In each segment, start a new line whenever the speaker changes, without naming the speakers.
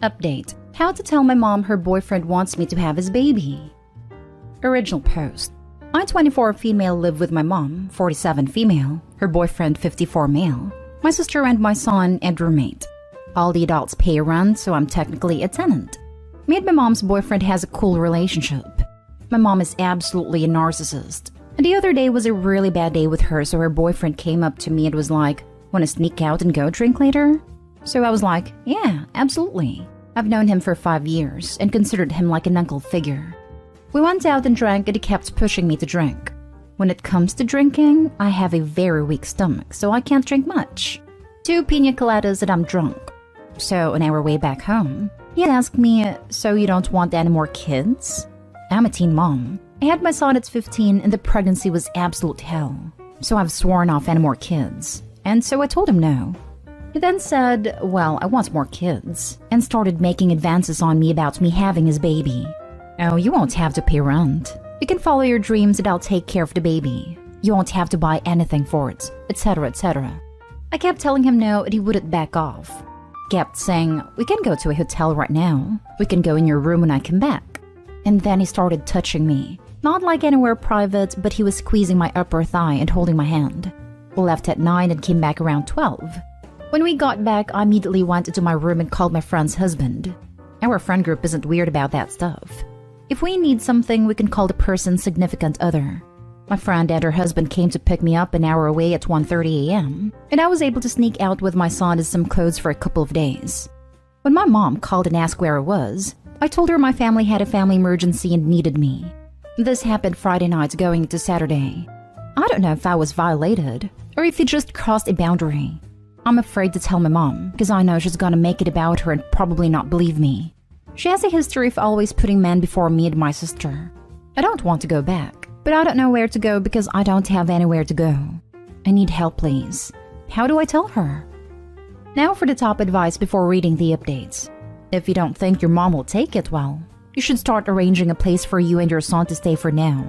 Update: how to tell my mom her boyfriend wants me to have his baby. Original post: I, 24 female, live with my mom, 47 female, her boyfriend, 54 male, my sister and my son, and roommate. All the adults pay rent, so I'm technically a tenant. Me and my mom's boyfriend has a cool relationship. My mom is absolutely a narcissist. And the other day was a really bad day with her, so her boyfriend came up to me and was like, "Wanna sneak out and go drink later?" So I was like, "Yeah, absolutely." I've known him for 5 years and considered him like an uncle figure. We went out and drank, and he kept pushing me to drink. When it comes to drinking, I have a very weak stomach, so I can't drink much. 2 pina coladas and I'm drunk. So on our way back home, he asked me, "So you don't want any more kids?" I'm a teen mom. I had my son at 15 and the pregnancy was absolute hell. So I've sworn off any more kids. And so I told him no. He then said, "Well, I want more kids," and started making advances on me about me having his baby. "Oh, you won't have to pay rent. You can follow your dreams and I'll take care of the baby. You won't have to buy anything for it," etc., etc. I kept telling him no and he wouldn't back off. Kept saying, "We can go to a hotel right now. We can go in your room when I come back." And then he started touching me. Not like anywhere private, but he was squeezing my upper thigh and holding my hand. We left at 9 and came back around 12. When we got back, I immediately went into my room and called my friend's husband. Our friend group isn't weird about that stuff. If we need something, we can call the person's significant other. My friend and her husband came to pick me up an hour away at 1:30 a.m., and I was able to sneak out with my son and some clothes for a couple of days. When my mom called and asked where I was, I told her my family had a family emergency and needed me. This happened Friday night going into Saturday. I don't know if I was violated, or if he just crossed a boundary. I'm afraid to tell my mom, because I know she's gonna make it about her and probably not believe me. She has a history of always putting men before me and my sister. I don't want to go back, but I don't know where to go because I don't have anywhere to go. I need help, please. How do I tell her? Now for the top advice before reading the updates. If you don't think your mom will take it well, you should start arranging a place for you and your son to stay for now.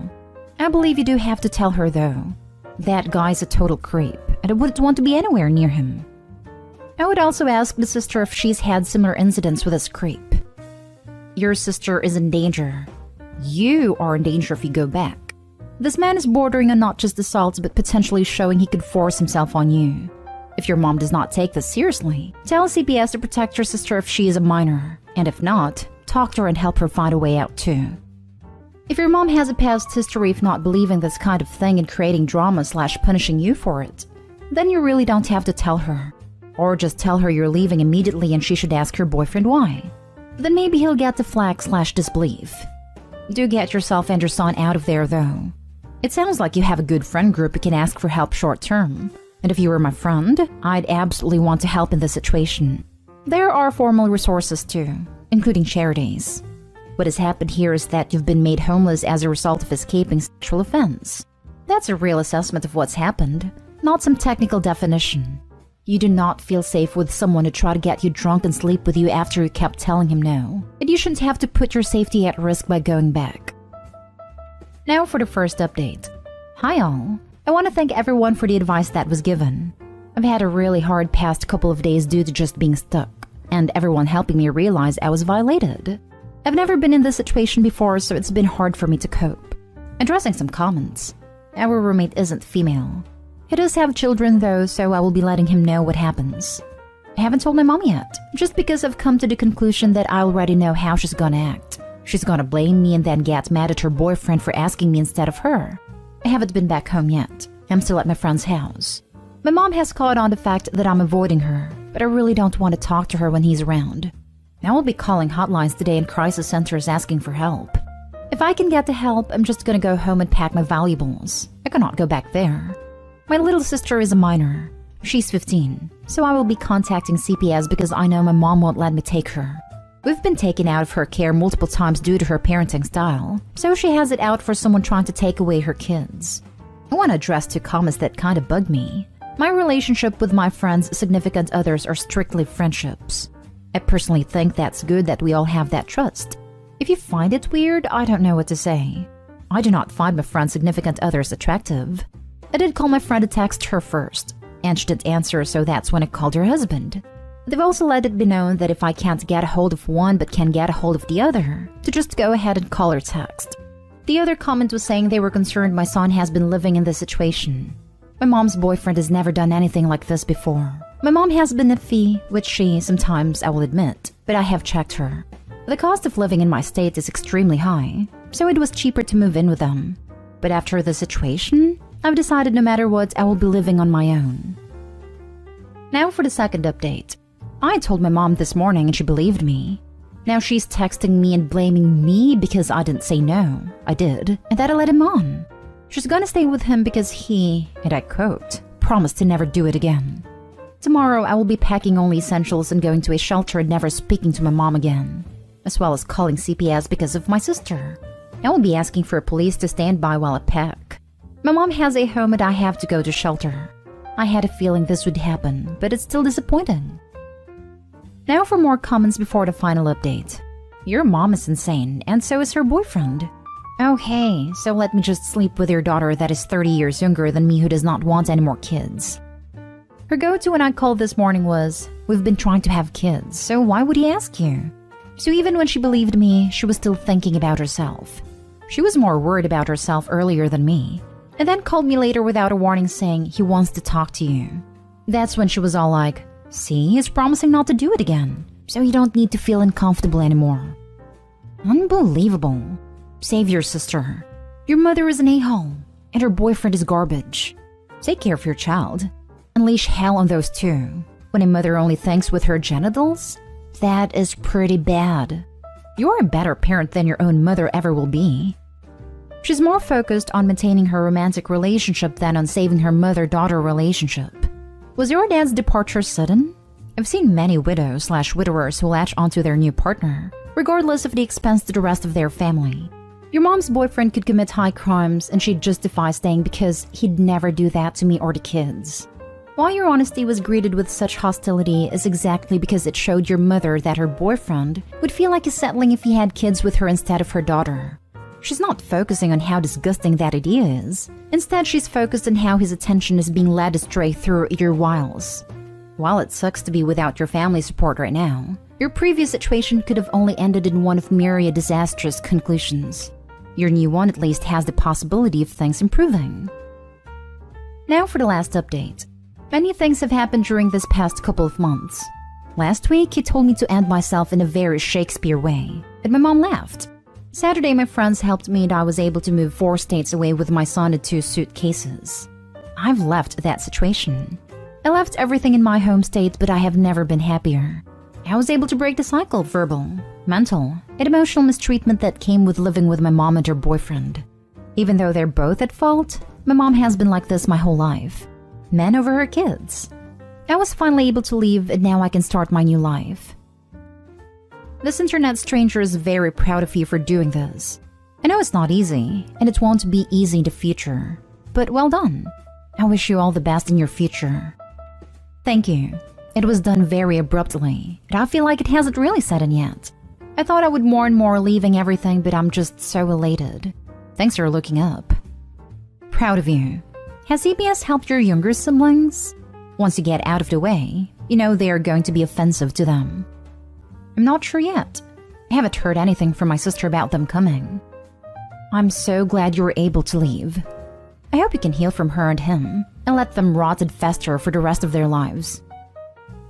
I believe you do have to tell her though. That guy's a total creep, and I wouldn't want to be anywhere near him. I would also ask the sister if she's had similar incidents with this creep. Your sister is in danger. You are in danger if you go back. This man is bordering on not just assault, but potentially showing he could force himself on you. If your mom does not take this seriously, tell CPS to protect your sister if she is a minor, and if not, talk to her and help her find a way out too. If your mom has a past history of not believing this kind of thing and creating drama/punishing you for it, then you really don't have to tell her. Or just tell her you're leaving immediately and she should ask her boyfriend why. Then maybe he'll get the flag/disbelief. Do get yourself and your son out of there though. It sounds like you have a good friend group who can ask for help short term. And if you were my friend, I'd absolutely want to help in this situation. There are formal resources too, including charities. What has happened here is that you've been made homeless as a result of escaping sexual offense. That's a real assessment of what's happened, not some technical definition. You do not feel safe with someone who tried to get you drunk and sleep with you after you kept telling him no, and you shouldn't have to put your safety at risk by going back. Now for the first update. Hi all. I want to thank everyone for the advice that was given. I've had a really hard past couple of days due to just being stuck, and everyone helping me realize I was violated. I've never been in this situation before, so it's been hard for me to cope. Addressing some comments. Our roommate isn't female. He does have children though, so I will be letting him know what happens. I haven't told my mom yet, just because I've come to the conclusion that I already know how she's gonna act. She's gonna blame me and then get mad at her boyfriend for asking me instead of her. I haven't been back home yet. I'm still at my friend's house. My mom has caught on the fact that I'm avoiding her, but I really don't want to talk to her when he's around. I will be calling hotlines today and crisis centers asking for help. If I can get the help, I'm just gonna go home and pack my valuables. I cannot go back there. My little sister is a minor. She's 15, so I will be contacting CPS because I know my mom won't let me take her. We've been taken out of her care multiple times due to her parenting style, so she has it out for someone trying to take away her kids. I want to address 2 comments that kind of bug me. My relationship with my friends' significant others are strictly friendships. I personally think that's good that we all have that trust. If you find it weird, I don't know what to say. I do not find my friend's significant others attractive. I did call my friend to text her first, and she didn't answer, so that's when I called her husband. They've also let it be known that if I can't get a hold of one but can get a hold of the other, to just go ahead and call or text. The other comment was saying they were concerned my son has been living in this situation. My mom's boyfriend has never done anything like this before. My mom has been iffy, which she sometimes, I will admit, but I have checked her. The cost of living in my state is extremely high, so it was cheaper to move in with them. But after the situation, I've decided no matter what, I will be living on my own. Now for the second update. I told my mom this morning and she believed me. Now she's texting me and blaming me because I didn't say no. I did, and that I let him on. She's gonna stay with him because he, and I quote, promised to never do it again. Tomorrow I will be packing only essentials and going to a shelter and never speaking to my mom again, as well as calling CPS because of my sister. I will be asking for police to stand by while I pack. My mom has a home and I have to go to shelter. I had a feeling this would happen, but it's still disappointing. Now for more comments before the final update. Your mom is insane, and so is her boyfriend. Oh hey, so let me just sleep with your daughter that is 30 years younger than me who does not want any more kids. Her go-to when I called this morning was, we've been trying to have kids, so why would he ask you? So even when she believed me, she was still thinking about herself. She was more worried about herself earlier than me, and then called me later without a warning saying he wants to talk to you. That's when she was all like, see, he's promising not to do it again, so you don't need to feel uncomfortable anymore. Unbelievable. Save your sister. Your mother is an a-hole, and her boyfriend is garbage. Take care of your child. Unleash hell on those two. When a mother only thinks with her genitals? That is pretty bad. You're a better parent than your own mother ever will be. She's more focused on maintaining her romantic relationship than on saving her mother-daughter relationship. Was your dad's departure sudden? I've seen many widows/widowers who latch onto their new partner, regardless of the expense to the rest of their family. Your mom's boyfriend could commit high crimes and she'd justify staying because he'd never do that to me or the kids. Why your honesty was greeted with such hostility is exactly because it showed your mother that her boyfriend would feel like unsettling if he had kids with her instead of her daughter. She's not focusing on how disgusting that idea is. Instead, she's focused on how his attention is being led astray through your wiles. While it sucks to be without your family support right now, your previous situation could have only ended in one of myriad disastrous conclusions. Your new one at least has the possibility of things improving. Now for the last update. Many things have happened during this past couple of months. Last week, he told me to end myself in a very Shakespeare way, and my mom laughed. Saturday, my friends helped me and I was able to move 4 states away with my son and 2 suitcases. I've left that situation. I left everything in my home state, but I have never been happier. I was able to break the cycle of verbal, mental, and emotional mistreatment that came with living with my mom and her boyfriend. Even though they're both at fault, my mom has been like this my whole life. Men over her kids. I was finally able to leave and now I can start my new life. This internet stranger is very proud of you for doing this. I know it's not easy, and it won't be easy in the future, but well done. I wish you all the best in your future. Thank you. It was done very abruptly, and I feel like it hasn't really set in yet. I thought I would more and more leaving everything, but I'm just so elated. Thanks for looking up. Proud of you. Has CPS helped your younger siblings? Once you get out of the way, you know they are going to be offensive to them. I'm not sure yet. I haven't heard anything from my sister about them coming. I'm so glad you were able to leave. I hope you can heal from her and him, and let them rot and fester for the rest of their lives.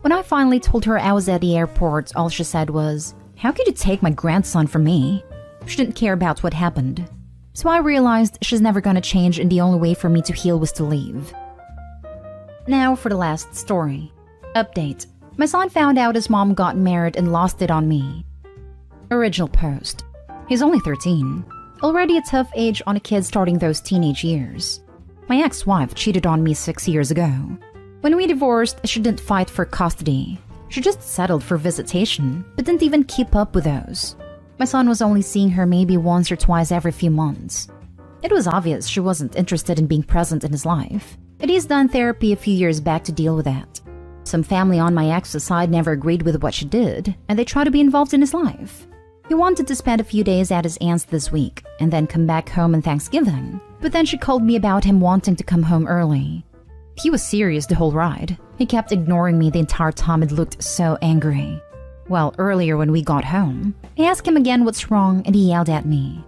When I finally told her I was at the airport, all she said was, "How could you take my grandson from me?" She didn't care about what happened. So I realized she's never gonna change and the only way for me to heal was to leave. Now for the last story. Update. My son found out his mom got married and lost it on me. Original post. He's only 13. Already a tough age on a kid starting those teenage years. My ex-wife cheated on me 6 years ago. When we divorced, she didn't fight for custody. She just settled for visitation, but didn't even keep up with those. My son was only seeing her maybe once or twice every few months. It was obvious she wasn't interested in being present in his life, and he's done therapy a few years back to deal with that. Some family on my ex's side never agreed with what she did, and they tried to be involved in his life. He wanted to spend a few days at his aunt's this week, and then come back home on Thanksgiving, but then she called me about him wanting to come home early. He was serious the whole ride. He kept ignoring me the entire time and looked so angry. Well, earlier when we got home, I asked him again what's wrong and he yelled at me.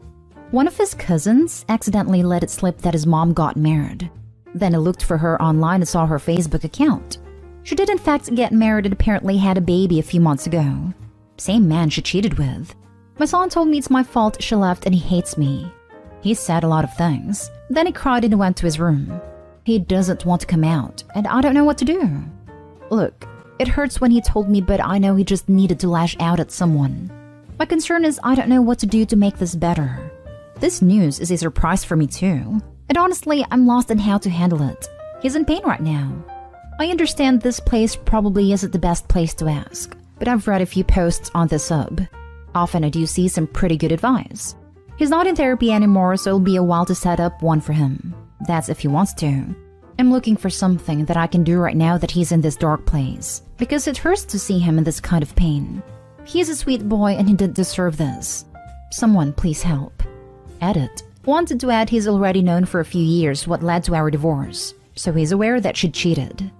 One of his cousins accidentally let it slip that his mom got married. Then I looked for her online and saw her Facebook account. She did in fact get married and apparently had a baby a few months ago. Same man she cheated with. My son told me it's my fault she left and he hates me. He said a lot of things. Then he cried and went to his room. He doesn't want to come out, and I don't know what to do. Look, it hurts when he told me, but I know he just needed to lash out at someone. My concern is I don't know what to do to make this better. This news is a surprise for me too, and honestly, I'm lost in how to handle it. He's in pain right now. I understand this place probably isn't the best place to ask, but I've read a few posts on the sub. Often I do see some pretty good advice. He's not in therapy anymore, so it'll be a while to set up one for him. That's if he wants to. I'm looking for something that I can do right now that he's in this dark place, because it hurts to see him in this kind of pain. He's a sweet boy and he didn't deserve this. Someone please help. Edit. Wanted to add he's already known for a few years what led to our divorce, so he's aware that she cheated.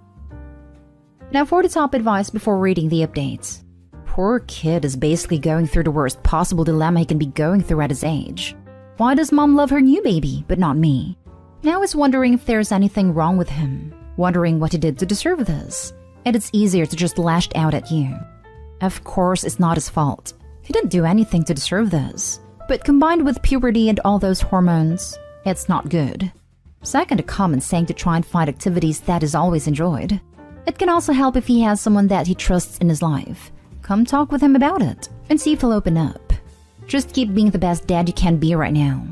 Now for the top advice before reading the updates. Poor kid is basically going through the worst possible dilemma he can be going through at his age. Why does mom love her new baby, but not me? Now he's wondering if there's anything wrong with him, wondering what he did to deserve this, and it's easier to just lash out at you. Of course, it's not his fault. He didn't do anything to deserve this, but combined with puberty and all those hormones, it's not good. Second, a common saying to try and find activities that is always enjoyed. It can also help if he has someone that he trusts in his life. Come talk with him about it and see if he'll open up. Just keep being the best dad you can be right now.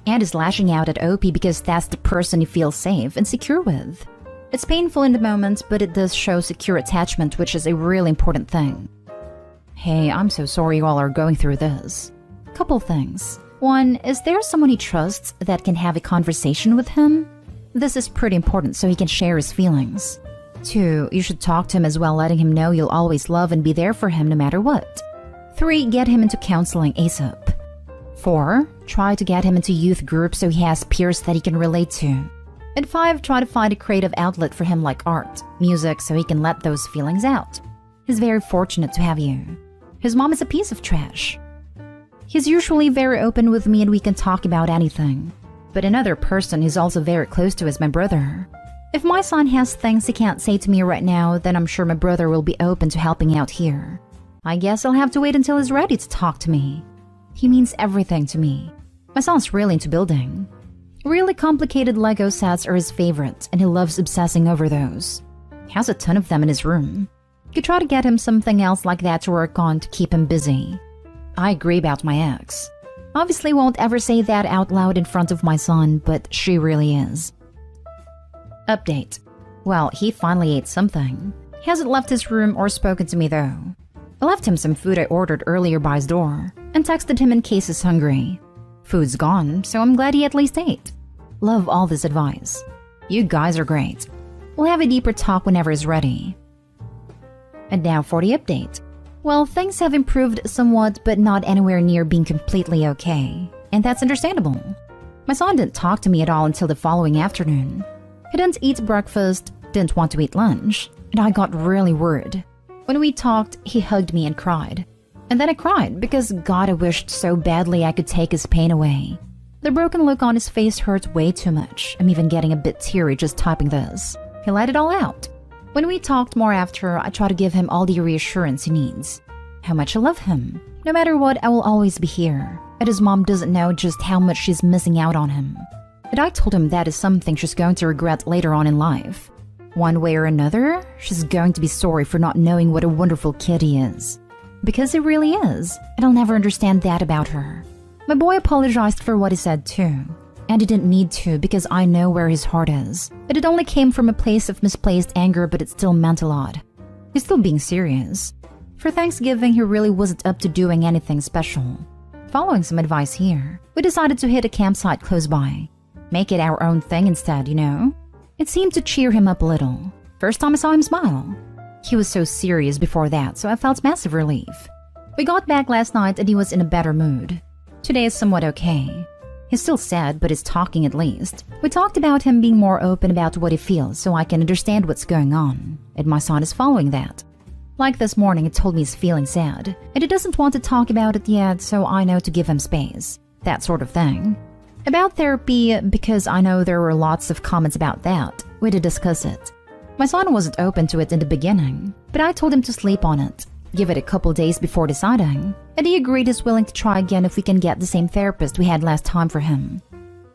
And is lashing out at OP because that's the person you feel safe and secure with. It's painful in the moment, but it does show secure attachment, which is a really important thing. Hey, I'm so sorry you all are going through this. Couple things. One, is there someone he trusts that can have a conversation with him? This is pretty important so he can share his feelings. 2, you should talk to him as well, letting him know you'll always love and be there for him no matter what. 3, get him into counseling ASAP. 4, try to get him into youth groups so he has peers that he can relate to. And 5, try to find a creative outlet for him like art, music, so he can let those feelings out. He's very fortunate to have you. His mom is a piece of trash. He's usually very open with me and we can talk about anything. But another person he's also very close to is my brother. If my son has things he can't say to me right now, then I'm sure my brother will be open to helping out here. I guess I'll have to wait until he's ready to talk to me. He means everything to me. My son's really into building. Really complicated Lego sets are his favorite, and he loves obsessing over those. He has a ton of them in his room. Could try to get him something else like that to work on to keep him busy. I agree about my ex. Obviously won't ever say that out loud in front of my son, but she really is. Update. Well, he finally ate something. He hasn't left his room or spoken to me though. I left him some food I ordered earlier by his door and texted him in case he's hungry. Food's gone, so I'm glad he at least ate. Love all this advice. You guys are great. We'll have a deeper talk whenever he's ready. And now for the update. Well, things have improved somewhat, but not anywhere near being completely okay. And that's understandable. My son didn't talk to me at all until the following afternoon. He didn't eat breakfast, didn't want to eat lunch, and I got really worried. When we talked, he hugged me and cried. And then I cried because God, I wished so badly I could take his pain away. The broken look on his face hurt way too much. I'm even getting a bit teary just typing this. He let it all out. When we talked more after, I tried to give him all the reassurance he needs. How much I love him. No matter what, I will always be here. And his mom doesn't know just how much she's missing out on him. And I told him that is something she's going to regret later on in life. One way or another, she's going to be sorry for not knowing what a wonderful kid he is. Because he really is, and I'll never understand that about her. My boy apologized for what he said too. And he didn't need to because I know where his heart is. And it only came from a place of misplaced anger, but it still meant a lot. He's still being serious. For Thanksgiving, he really wasn't up to doing anything special. Following some advice here, we decided to hit a campsite close by. Make it our own thing instead, you know? It seemed to cheer him up a little. First time I saw him smile. He was so serious before that, so I felt massive relief. We got back last night and he was in a better mood. Today is somewhat okay. He's still sad, but is talking at least. We talked about him being more open about what he feels so I can understand what's going on, and my son is following that. Like this morning, he told me he's feeling sad, and he doesn't want to talk about it yet, so I know to give him space. That sort of thing. About therapy, because I know there were lots of comments about that, we did discuss it. My son wasn't open to it in the beginning, but I told him to sleep on it, give it a couple days before deciding, and he agreed he's willing to try again if we can get the same therapist we had last time for him.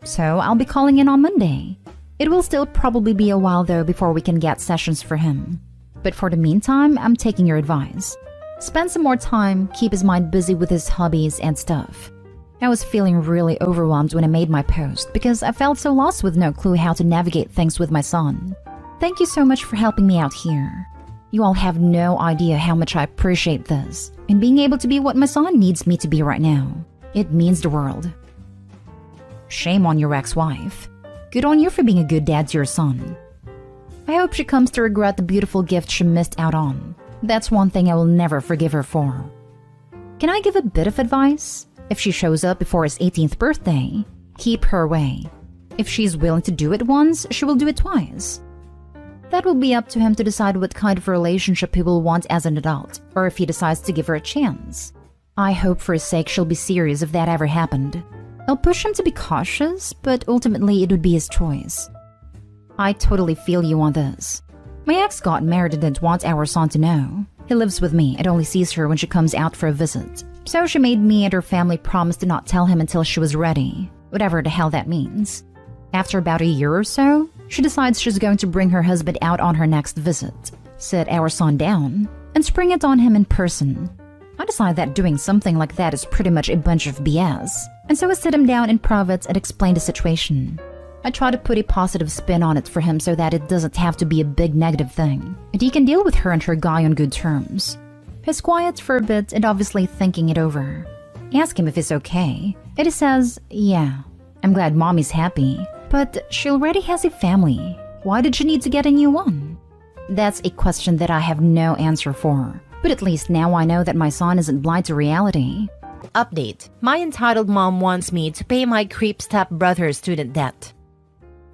So I'll be calling in on Monday. It will still probably be a while though before we can get sessions for him. But for the meantime, I'm taking your advice. Spend some more time, keep his mind busy with his hobbies and stuff. I was feeling really overwhelmed when I made my post because I felt so lost with no clue how to navigate things with my son. Thank you so much for helping me out here. You all have no idea how much I appreciate this and being able to be what my son needs me to be right now. It means the world. Shame on your ex-wife. Good on you for being a good dad to your son. I hope she comes to regret the beautiful gift she missed out on. That's one thing I will never forgive her for. Can I give a bit of advice? If she shows up before his 18th birthday, keep her away. If she's willing to do it once, she will do it twice. That will be up to him to decide what kind of relationship he will want as an adult, or if he decides to give her a chance. I hope for his sake she'll be serious if that ever happened. I'll push him to be cautious, but ultimately it would be his choice. I totally feel you on this. My ex got married and didn't want our son to know. He lives with me and only sees her when she comes out for a visit. So she made me and her family promise to not tell him until she was ready, whatever the hell that means. After about a year or so, she decides she's going to bring her husband out on her next visit, sit our son down, and spring it on him in person. I decide that doing something like that is pretty much a bunch of BS, and so I sit him down in private and explain the situation. I try to put a positive spin on it for him so that it doesn't have to be a big negative thing, and he can deal with her and her guy on good terms. He's quiet for a bit and obviously thinking it over. I ask him if it's okay, and he says, yeah, I'm glad mommy's happy, but she already has a family. Why did she need to get a new one? That's a question that I have no answer for, but at least now I know that my son isn't blind to reality.
Update. My entitled mom wants me to pay my creep stepbrother's student debt.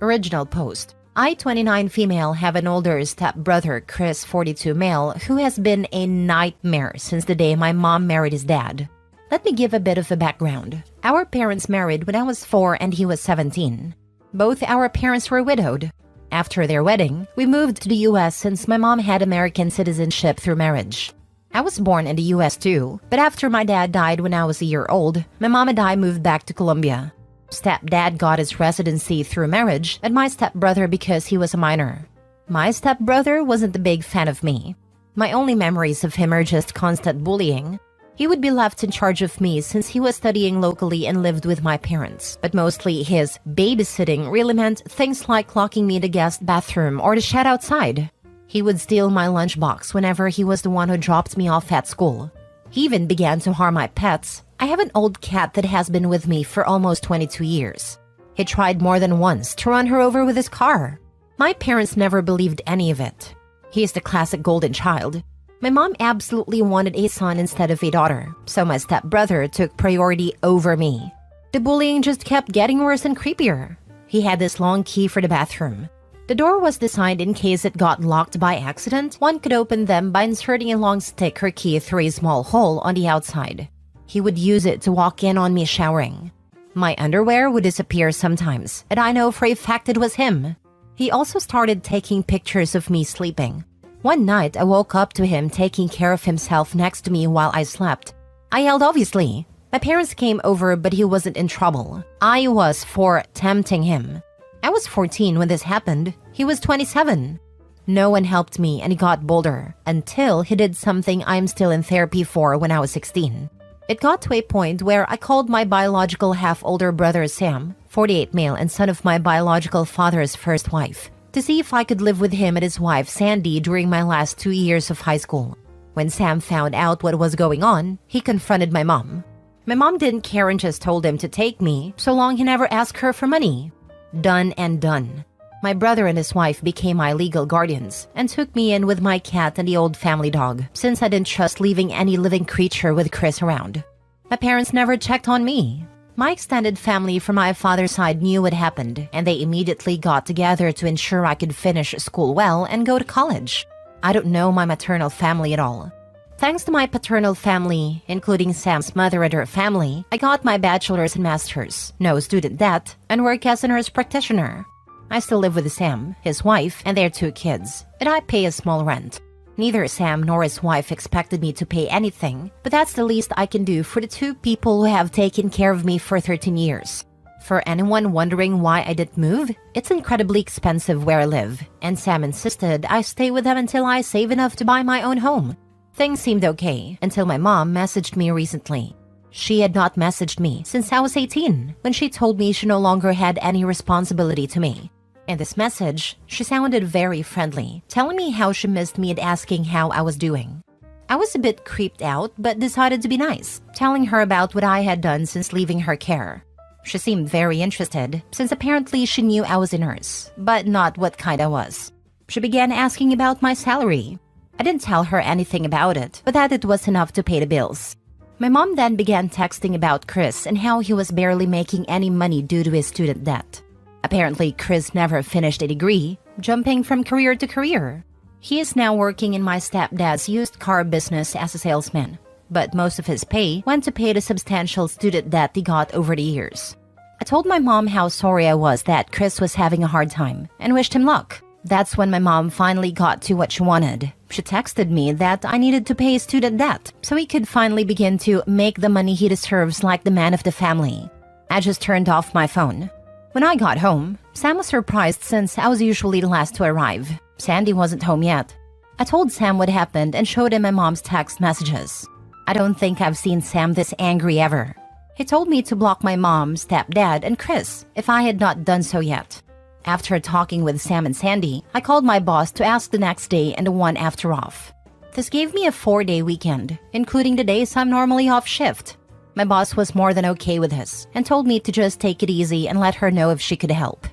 Original post. I, 29 female, have an older stepbrother, Chris, 42 male, who has been a nightmare since the day my mom married his dad. Let me give a bit of a background. Our parents married when I was 4 and he was 17. Both our parents were widowed. After their wedding, we moved to the US since my mom had American citizenship through marriage. I was born in the US too, but after my dad died when I was a year old, my mom and I moved back to Colombia. Stepdad got his residency through marriage, and my stepbrother because he was a minor. My stepbrother wasn't a big fan of me. My only memories of him are just constant bullying. He would be left in charge of me since he was studying locally and lived with my parents, but mostly his babysitting really meant things like locking me in the guest bathroom or the shed outside. He would steal my lunchbox whenever he was the one who dropped me off at school. He even began to harm my pets. I have an old cat that has been with me for almost 22 years. He tried more than once to run her over with his car. My parents never believed any of it. He is the classic golden child. My mom absolutely wanted a son instead of a daughter, so my stepbrother took priority over me. The bullying just kept getting worse and creepier. He had this long key for the bathroom. The door was designed in case it got locked by accident. One could open them by inserting a long stick or key through a small hole on the outside. He would use it to walk in on me showering. My underwear would disappear sometimes, and I know for a fact it was him. He also started taking pictures of me sleeping. One night, I woke up to him taking care of himself next to me while I slept. I yelled obviously. My parents came over, but he wasn't in trouble. I was for tempting him. I was 14 when this happened. He was 27. No one helped me and he got bolder until he did something I'm still in therapy for when I was 16. It got to a point where I called my biological half-older brother Sam, 48 male and son of my biological father's first wife, to see if I could live with him and his wife Sandy during my last 2 years of high school. When Sam found out what was going on, he confronted my mom. My mom didn't care and just told him to take me, so long he never asked her for money. Done and done. My brother and his wife became my legal guardians and took me in with my cat and the old family dog, since I didn't trust leaving any living creature with Chris around. My parents never checked on me. My extended family from my father's side knew what happened, and they immediately got together to ensure I could finish school well and go to college. I don't know my maternal family at all. Thanks to my paternal family, including Sam's mother and her family, I got my bachelor's and master's, no student debt, and work as a nurse practitioner. I still live with Sam, his wife, and their 2 kids, and I pay a small rent. Neither Sam nor his wife expected me to pay anything, but that's the least I can do for the 2 people who have taken care of me for 13 years. For anyone wondering why I didn't move, it's incredibly expensive where I live, and Sam insisted I stay with them until I save enough to buy my own home. Things seemed okay until my mom messaged me recently. She had not messaged me since I was 18, when she told me she no longer had any responsibility to me. In this message, she sounded very friendly, telling me how she missed me and asking how I was doing. I was a bit creeped out but decided to be nice, telling her about what I had done since leaving her care. She seemed very interested, since apparently she knew I was a nurse, but not what kind I was. She began asking about my salary. I didn't tell her anything about it, but that it was enough to pay the bills. My mom then began texting about Chris and how he was barely making any money due to his student debt. Apparently, Chris never finished a degree, jumping from career to career. He is now working in my stepdad's used car business as a salesman, but most of his pay went to pay the substantial student debt he got over the years. I told my mom how sorry I was that Chris was having a hard time and wished him luck. That's when my mom finally got to what she wanted. She texted me that I needed to pay his student debt so he could finally begin to make the money he deserves like the man of the family. I just turned off my phone. When I got home, Sam was surprised since I was usually the last to arrive. Sandy wasn't home yet. I told Sam what happened and showed him my mom's text messages. I don't think I've seen Sam this angry ever. He told me to block my mom, stepdad, and Chris if I had not done so yet. After talking with Sam and Sandy, I called my boss to ask the next day and the one after off. This gave me a 4-day weekend, including the days I'm normally off shift. My boss was more than okay with this and told me to just take it easy and let her know if she could help.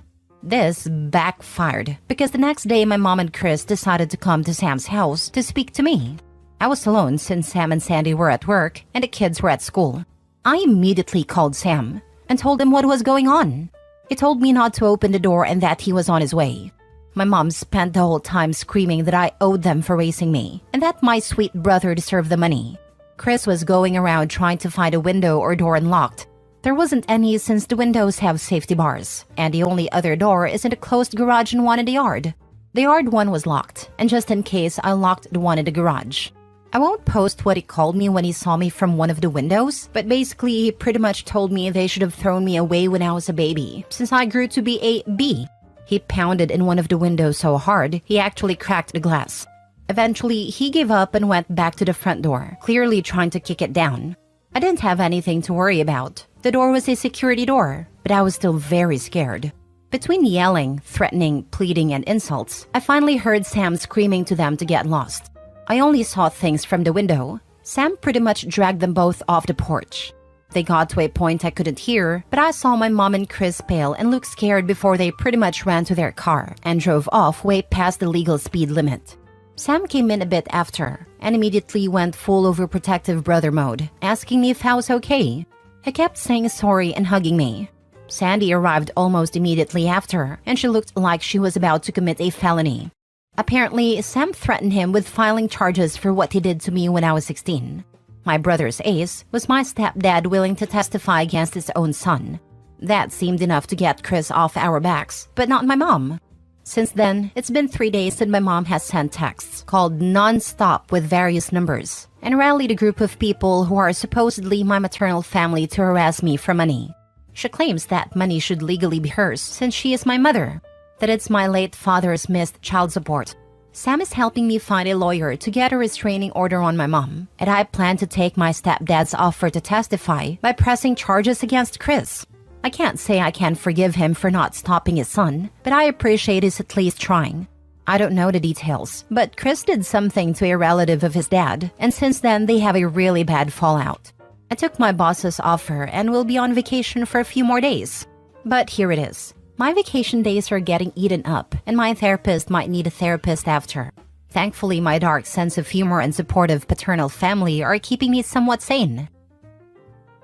This backfired because the next day my mom and Chris decided to come to Sam's house to speak to me. I was alone since Sam and Sandy were at work and the kids were at school. I immediately called Sam and told him what was going on. He told me not to open the door and that he was on his way. My mom spent the whole time screaming that I owed them for raising me and that my sweet brother deserved the money. Chris was going around trying to find a window or door unlocked. There wasn't any since the windows have safety bars, and the only other door is in a closed garage and one in the yard. The yard one was locked, and just in case, I locked the one in the garage. I won't post what he called me when he saw me from one of the windows, but basically he pretty much told me they should have thrown me away when I was a baby, since I grew to be a bee. He pounded in one of the windows so hard, he actually cracked the glass. Eventually, he gave up and went back to the front door, clearly trying to kick it down. I didn't have anything to worry about. The door was a security door, but I was still very scared. Between yelling, threatening, pleading, and insults, I finally heard Sam screaming to them to get lost. I only saw things from the window. Sam pretty much dragged them both off the porch. They got to a point I couldn't hear, but I saw my mom and Chris pale and look scared before they pretty much ran to their car and drove off way past the legal speed limit. Sam came in a bit after and immediately went full overprotective brother mode, asking me if I was okay. He kept saying sorry and hugging me. Sandy arrived almost immediately after, and she looked like she was about to commit a felony. Apparently, Sam threatened him with filing charges for what he did to me when I was 16. My brother's ace was my stepdad willing to testify against his own son. That seemed enough to get Chris off our backs, but not my mom. Since then, it's been 3 days that my mom has sent texts called non-stop with various numbers and rallied a group of people who are supposedly my maternal family to harass me for money. She claims that money should legally be hers since she is my mother, that it's my late father's missed child support. Sam is helping me find a lawyer to get a restraining order on my mom, and I plan to take my stepdad's offer to testify by pressing charges against Chris. I can't say I can forgive him for not stopping his son, but I appreciate his at least trying. I don't know the details, but Chris did something to a relative of his dad, and since then they have a really bad fallout. I took my boss's offer and will be on vacation for a few more days. But here it is. My vacation days are getting eaten up, and my therapist might need a therapist after. Thankfully, my dark sense of humor and supportive paternal family are keeping me somewhat sane.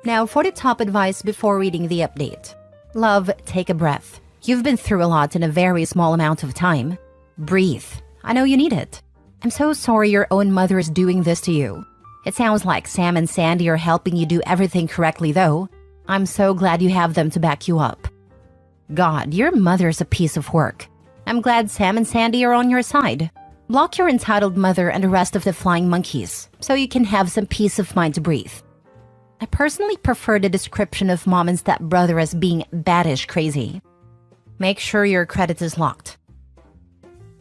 Now for the top advice before reading the update. Love, take a breath. You've been through a lot in a very small amount of time. Breathe. I know you need it. I'm so sorry your own mother is doing this to you. It sounds like Sam and Sandy are helping you do everything correctly though. I'm so glad you have them to back you up. God, your mother's a piece of work. I'm glad Sam and Sandy are on your side. Block your entitled mother and the rest of the flying monkeys so you can have some peace of mind to breathe. I personally prefer the description of mom and stepbrother as being baddish crazy. Make sure your credit is locked.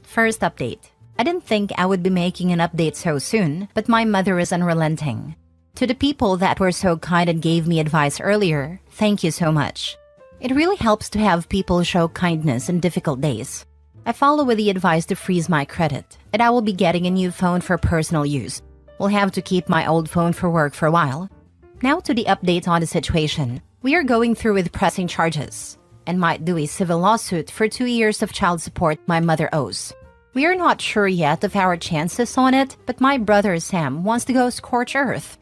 First update. I didn't think I would be making an update so soon, but my mother is unrelenting. To the people that were so kind and gave me advice earlier, thank you so much. It really helps to have people show kindness in difficult days. I follow with the advice to freeze my credit, and I will be getting a new phone for personal use. We'll have to keep my old phone for work for a while. Now to the update on the situation. We are going through with pressing charges and might do a civil lawsuit for 2 years of child support my mother owes. We are not sure yet of our chances on it, but my brother Sam wants to go scorch earth.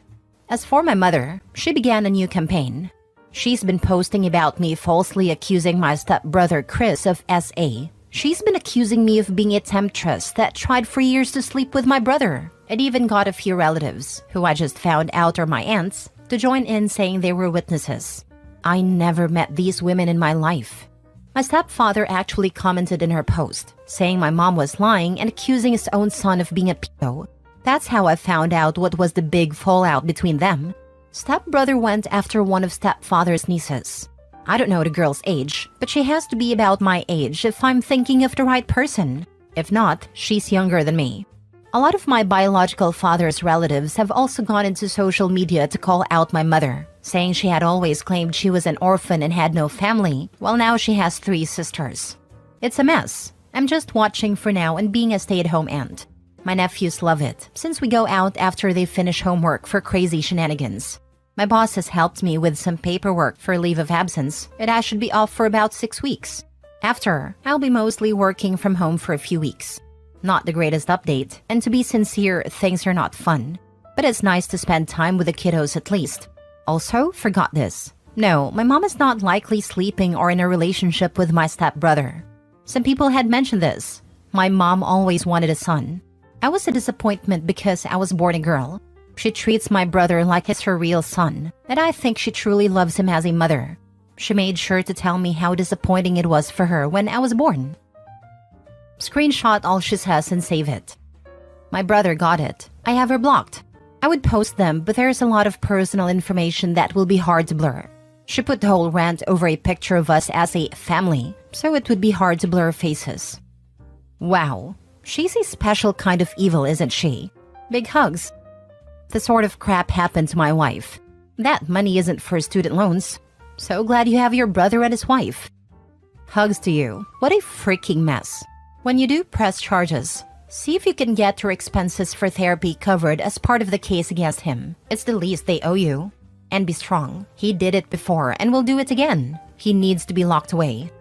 As for my mother, she began a new campaign. She's been posting about me falsely accusing my stepbrother Chris of SA. She's been accusing me of being a temptress that tried for years to sleep with my brother. It even got a few relatives, who I just found out are my aunts, to join in saying they were witnesses. I never met these women in my life. My stepfather actually commented in her post, saying my mom was lying and accusing his own son of being a pedo. That's how I found out what was the big fallout between them. Stepbrother went after one of stepfather's nieces. I don't know the girl's age, but she has to be about my age if I'm thinking of the right person. If not, she's younger than me. A lot of my biological father's relatives have also gone into social media to call out my mother, saying she had always claimed she was an orphan and had no family, while now she has 3 sisters. It's a mess. I'm just watching for now and being a stay-at-home aunt. My nephews love it, since we go out after they finish homework for crazy shenanigans. My boss has helped me with some paperwork for leave of absence, and I should be off for about 6 weeks. After, I'll be mostly working from home for a few weeks. Not the greatest update, and to be sincere, things are not fun. But it's nice to spend time with the kiddos at least. Also, forgot this. No, my mom is not likely sleeping or in a relationship with my stepbrother. Some people had mentioned this. My mom always wanted a son. I was a disappointment because I was born a girl. She treats my brother like he's her real son, and I think she truly loves him as a mother. She made sure to tell me how disappointing it was for her when I was born. Screenshot all she says and save it. My brother got it. I have her blocked. I would post them, but there's a lot of personal information that will be hard to blur. She put the whole rant over a picture of us as a family, so it would be hard to blur faces. Wow, she's a special kind of evil, isn't she? Big hugs. The sort of crap happened to my wife. That money isn't for student loans. So glad you have your brother and his wife. Hugs to you. What a freaking mess. When you do press charges, see if you can get your expenses for therapy covered as part of the case against him. It's the least they owe you. And be strong. He did it before and will do it again. He needs to be locked away.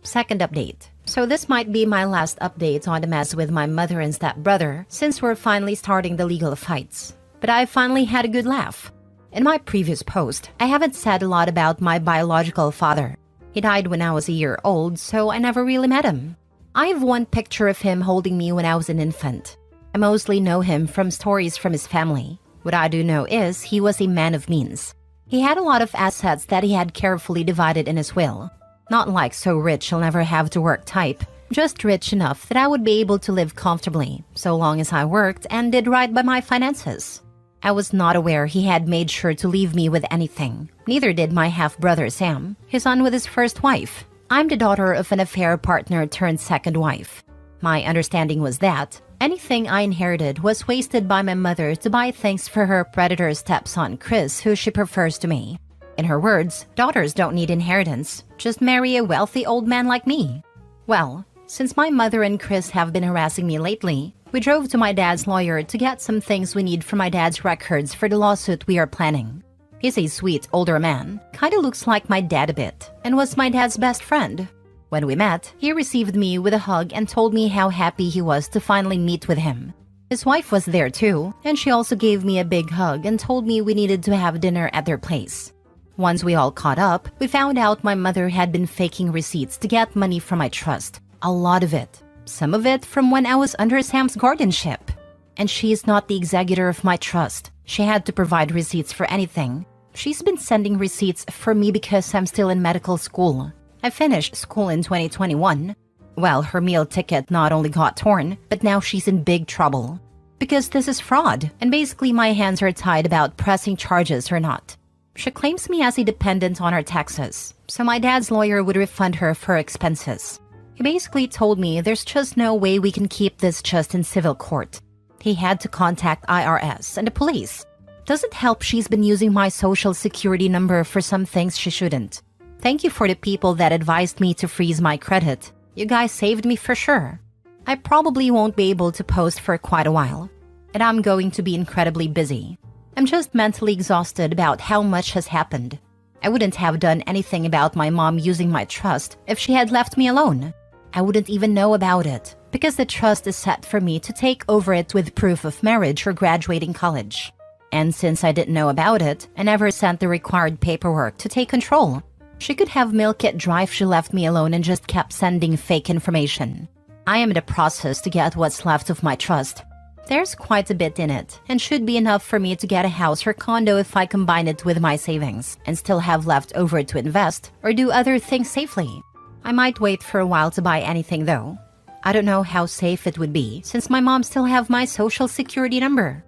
Second update. So this might be my last update on the mess with my mother and stepbrother since we're finally starting the legal fights. But I finally had a good laugh. In my previous post, I haven't said a lot about my biological father. He died when I was a year old, so I never really met him. I have one picture of him holding me when I was an infant. I mostly know him from stories from his family. What I do know is he was a man of means. He had a lot of assets that he had carefully divided in his will. Not like so rich I'll never have to work type, just rich enough that I would be able to live comfortably, so long as I worked and did right by my finances. I was not aware he had made sure to leave me with anything. Neither did my half-brother Sam, his son with his first wife. I'm the daughter of an affair partner turned second wife. My understanding was that anything I inherited was wasted by my mother to buy things for her predator stepson Chris, who she prefers to me. In her words, daughters don't need inheritance, just marry a wealthy old man like me. Well, since my mother and Chris have been harassing me lately, we drove to my dad's lawyer to get some things we need for my dad's records for the lawsuit we are planning. He's a sweet older man, kinda looks like my dad a bit, and was my dad's best friend. When we met, he received me with a hug and told me how happy he was to finally meet with him. His wife was there too, and she also gave me a big hug and told me we needed to have dinner at their place. Once we all caught up, we found out my mother had been faking receipts to get money from my trust. A lot of it. Some of it from when I was under Sam's guardianship. And she is not the executor of my trust. She had to provide receipts for anything. She's been sending receipts for me because I'm still in medical school. I finished school in 2021. Well, her meal ticket not only got torn, but now she's in big trouble. Because this is fraud, and basically my hands are tied about pressing charges or not. She claims me as a dependent on her taxes, so my dad's lawyer would refund her for expenses. He basically told me there's just no way we can keep this just in civil court. He had to contact IRS and the police. Doesn't help she's been using my social security number for some things she shouldn't. Thank you for the people that advised me to freeze my credit. You guys saved me for sure. I probably won't be able to post for quite a while, and I'm going to be incredibly busy. I'm just mentally exhausted about how much has happened. I wouldn't have done anything about my mom using my trust if she had left me alone. I wouldn't even know about it, because the trust is set for me to take over it with proof of marriage or graduating college. And since I didn't know about it, I never sent the required paperwork to take control. She could have milk it dry if she left me alone and just kept sending fake information. I am in the process to get what's left of my trust. There's quite a bit in it, and should be enough for me to get a house or condo if I combine it with my savings, and still have left over to invest or do other things safely. I might wait for a while to buy anything though. I don't know how safe it would be, since my mom still have my social security number.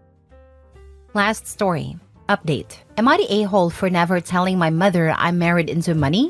Last story. Update. Am I the a-hole for never telling my mother I'm married into money?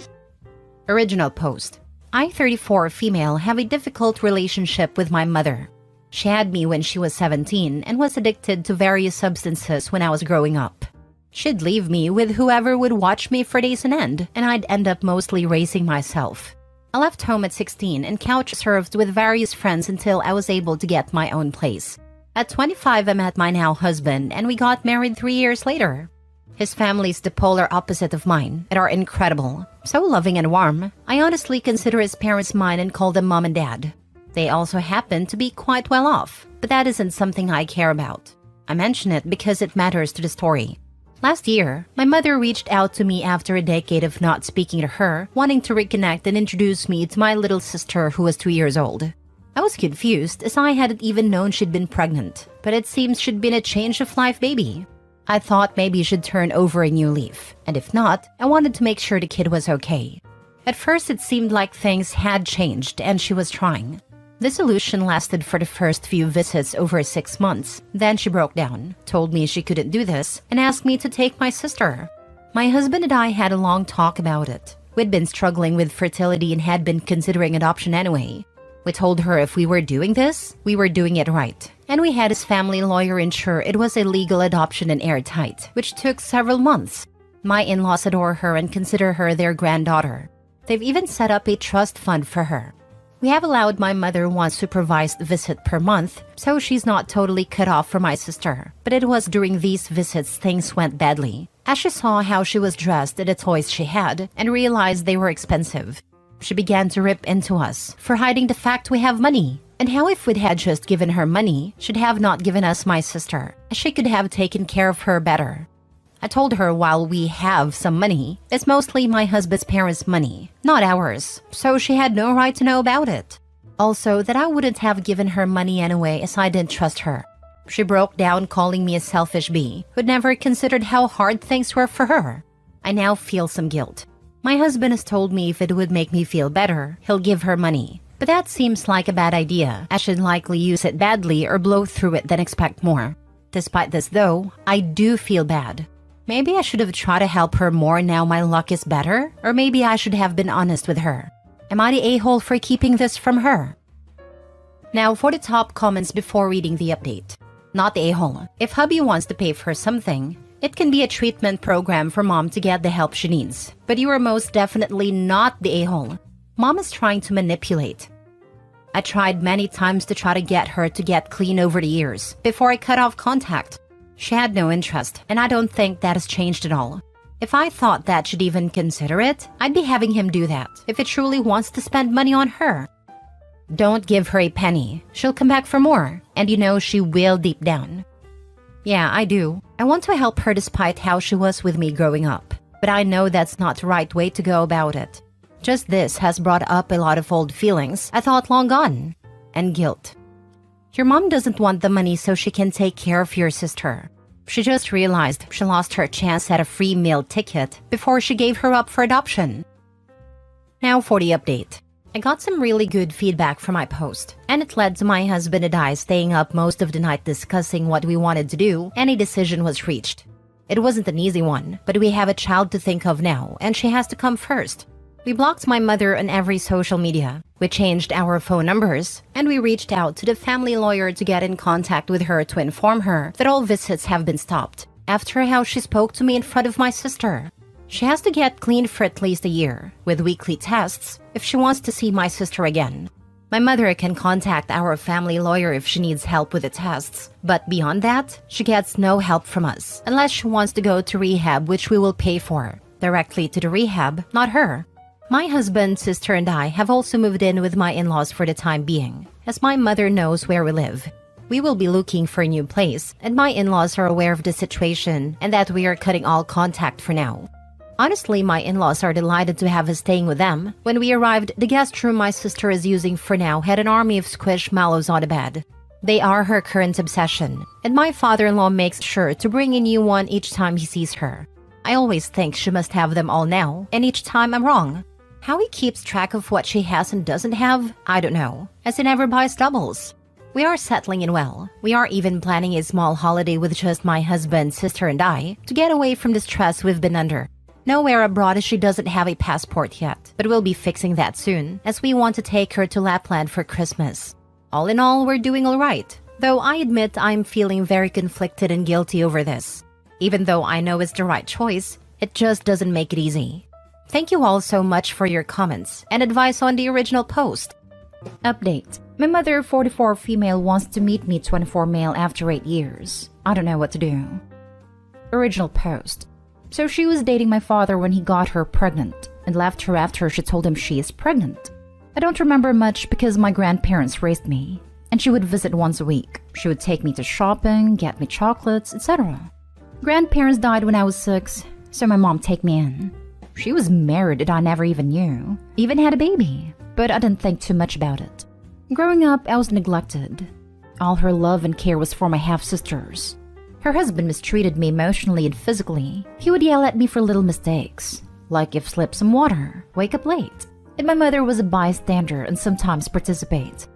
Original post. I, 34 female, have a difficult relationship with my mother. She had me when she was 17 and was addicted to various substances when I was growing up. She'd leave me with whoever would watch me for days on end, and I'd end up mostly raising myself. I left home at 16 and couch surfed with various friends until I was able to get my own place. At 25, I met my now husband, and we got married 3 years later. His family's the polar opposite of mine and are incredible. So loving and warm. I honestly consider his parents mine and call them mom and dad. They also happen to be quite well off, but that isn't something I care about. I mention it because it matters to the story. Last year, my mother reached out to me after a decade of not speaking to her, wanting to reconnect and introduce me to my little sister who was 2 years old. I was confused as I hadn't even known she'd been pregnant, but it seems she'd been a change of life baby. I thought maybe she'd turn over a new leaf, and if not, I wanted to make sure the kid was okay. At first it seemed like things had changed and she was trying. This illusion lasted for the first few visits over 6 months. Then she broke down, told me she couldn't do this, and asked me to take my sister. My husband and I had a long talk about it. We'd been struggling with fertility and had been considering adoption anyway. We told her if we were doing this, we were doing it right. And we had his family lawyer ensure it was a legal adoption and airtight, which took several months. My in-laws adore her and consider her their granddaughter. They've even set up a trust fund for her. We have allowed my mother one supervised visit per month, so she's not totally cut off from my sister. But it was during these visits things went badly, as she saw how she was dressed and the toys she had, and realized they were expensive. She began to rip into us for hiding the fact we have money, and how if we'd had just given her money, she'd have not given us my sister, as she could have taken care of her better. I told her while we have some money, it's mostly my husband's parents' money, not ours, so she had no right to know about it. Also, that I wouldn't have given her money anyway as I didn't trust her. She broke down calling me a selfish bee who'd never considered how hard things were for her. I now feel some guilt. My husband has told me if it would make me feel better, he'll give her money. But that seems like a bad idea. I should likely use it badly or blow through it than expect more. Despite this though, I do feel bad. Maybe I should have tried to help her more now my luck is better, or maybe I should have been honest with her. Am I the a-hole for keeping this from her? Now for the top comments before reading the update. Not the a-hole. If hubby wants to pay for something, it can be a treatment program for mom to get the help she needs. But you are most definitely not the a-hole. Mom is trying to manipulate. I tried many times to try to get her to get clean over the years, before I cut off contact. She had no interest, and I don't think that has changed at all. If I thought that she'd even consider it, I'd be having him do that, if it truly wants to spend money on her. Don't give her a penny. She'll come back for more, and you know she will deep down. Yeah, I do. I want to help her despite how she was with me growing up. But I know that's not the right way to go about it. Just this has brought up a lot of old feelings I thought long gone. And guilt. Your mom doesn't want the money so she can take care of your sister. She just realized she lost her chance at a free meal ticket before she gave her up for adoption. Now for the update. I got some really good feedback from my post, and it led to my husband and I staying up most of the night discussing what we wanted to do, and a decision was reached. It wasn't an easy one, but we have a child to think of now, and she has to come first. We blocked my mother on every social media. We changed our phone numbers, and we reached out to the family lawyer to get in contact with her to inform her that all visits have been stopped after how she spoke to me in front of my sister. She has to get clean for at least a year, with weekly tests, if she wants to see my sister again. My mother can contact our family lawyer if she needs help with the tests, but beyond that, she gets no help from us, unless she wants to go to rehab, which we will pay for, directly to the rehab, not her. My husband, sister, and I have also moved in with my in-laws for the time being, as my mother knows where we live. We will be looking for a new place, and my in-laws are aware of the situation and that we are cutting all contact for now. Honestly, my in-laws are delighted to have us staying with them. When we arrived, the guest room my sister is using for now had an army of squishmallows on the bed. They are her current obsession, and my father-in-law makes sure to bring a new one each time he sees her. I always think she must have them all now, and each time I'm wrong. How he keeps track of what she has and doesn't have, I don't know, as he never buys doubles. We are settling in well. We are even planning a small holiday with just my husband, sister, and I to get away from the stress we've been under. Nowhere abroad as she doesn't have a passport yet, but we'll be fixing that soon, as we want to take her to Lapland for Christmas. All in all, we're doing alright, though I admit I'm feeling very conflicted and guilty over this. Even though I know it's the right choice, it just doesn't make it easy. Thank you all so much for your comments and advice on the original post.
Update. My mother, 44 female, wants to meet me, 24 male, after 8 years. I don't know what to do. Original post. So she was dating my father when he got her pregnant and left her after she told him she is pregnant. I don't remember much because my grandparents raised me, and she would visit once a week. She would take me to shopping, get me chocolates, etc. Grandparents died when I was 6, so my mom take me in. She was married and I never even knew. Even had a baby, but I didn't think too much about it. Growing up, I was neglected. All her love and care was for my half-sisters. Her husband mistreated me emotionally and physically. He would yell at me for little mistakes, like if slip some water, wake up late. And my mother was a bystander and sometimes participate.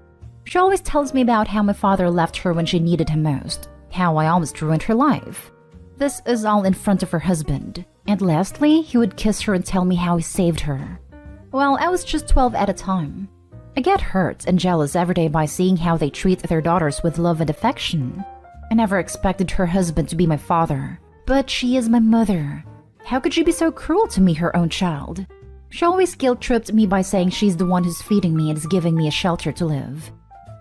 She always tells me about how my father left her when she needed him most, how I almost ruined her life. This is all in front of her husband. And lastly, he would kiss her and tell me how he saved her. Well, I was just 12 at a time. I get hurt and jealous every day by seeing how they treat their daughters with love and affection. I never expected her husband to be my father, but she is my mother. How could she be so cruel to me, her own child? She always guilt-tripped me by saying she's the one who's feeding me and is giving me a shelter to live.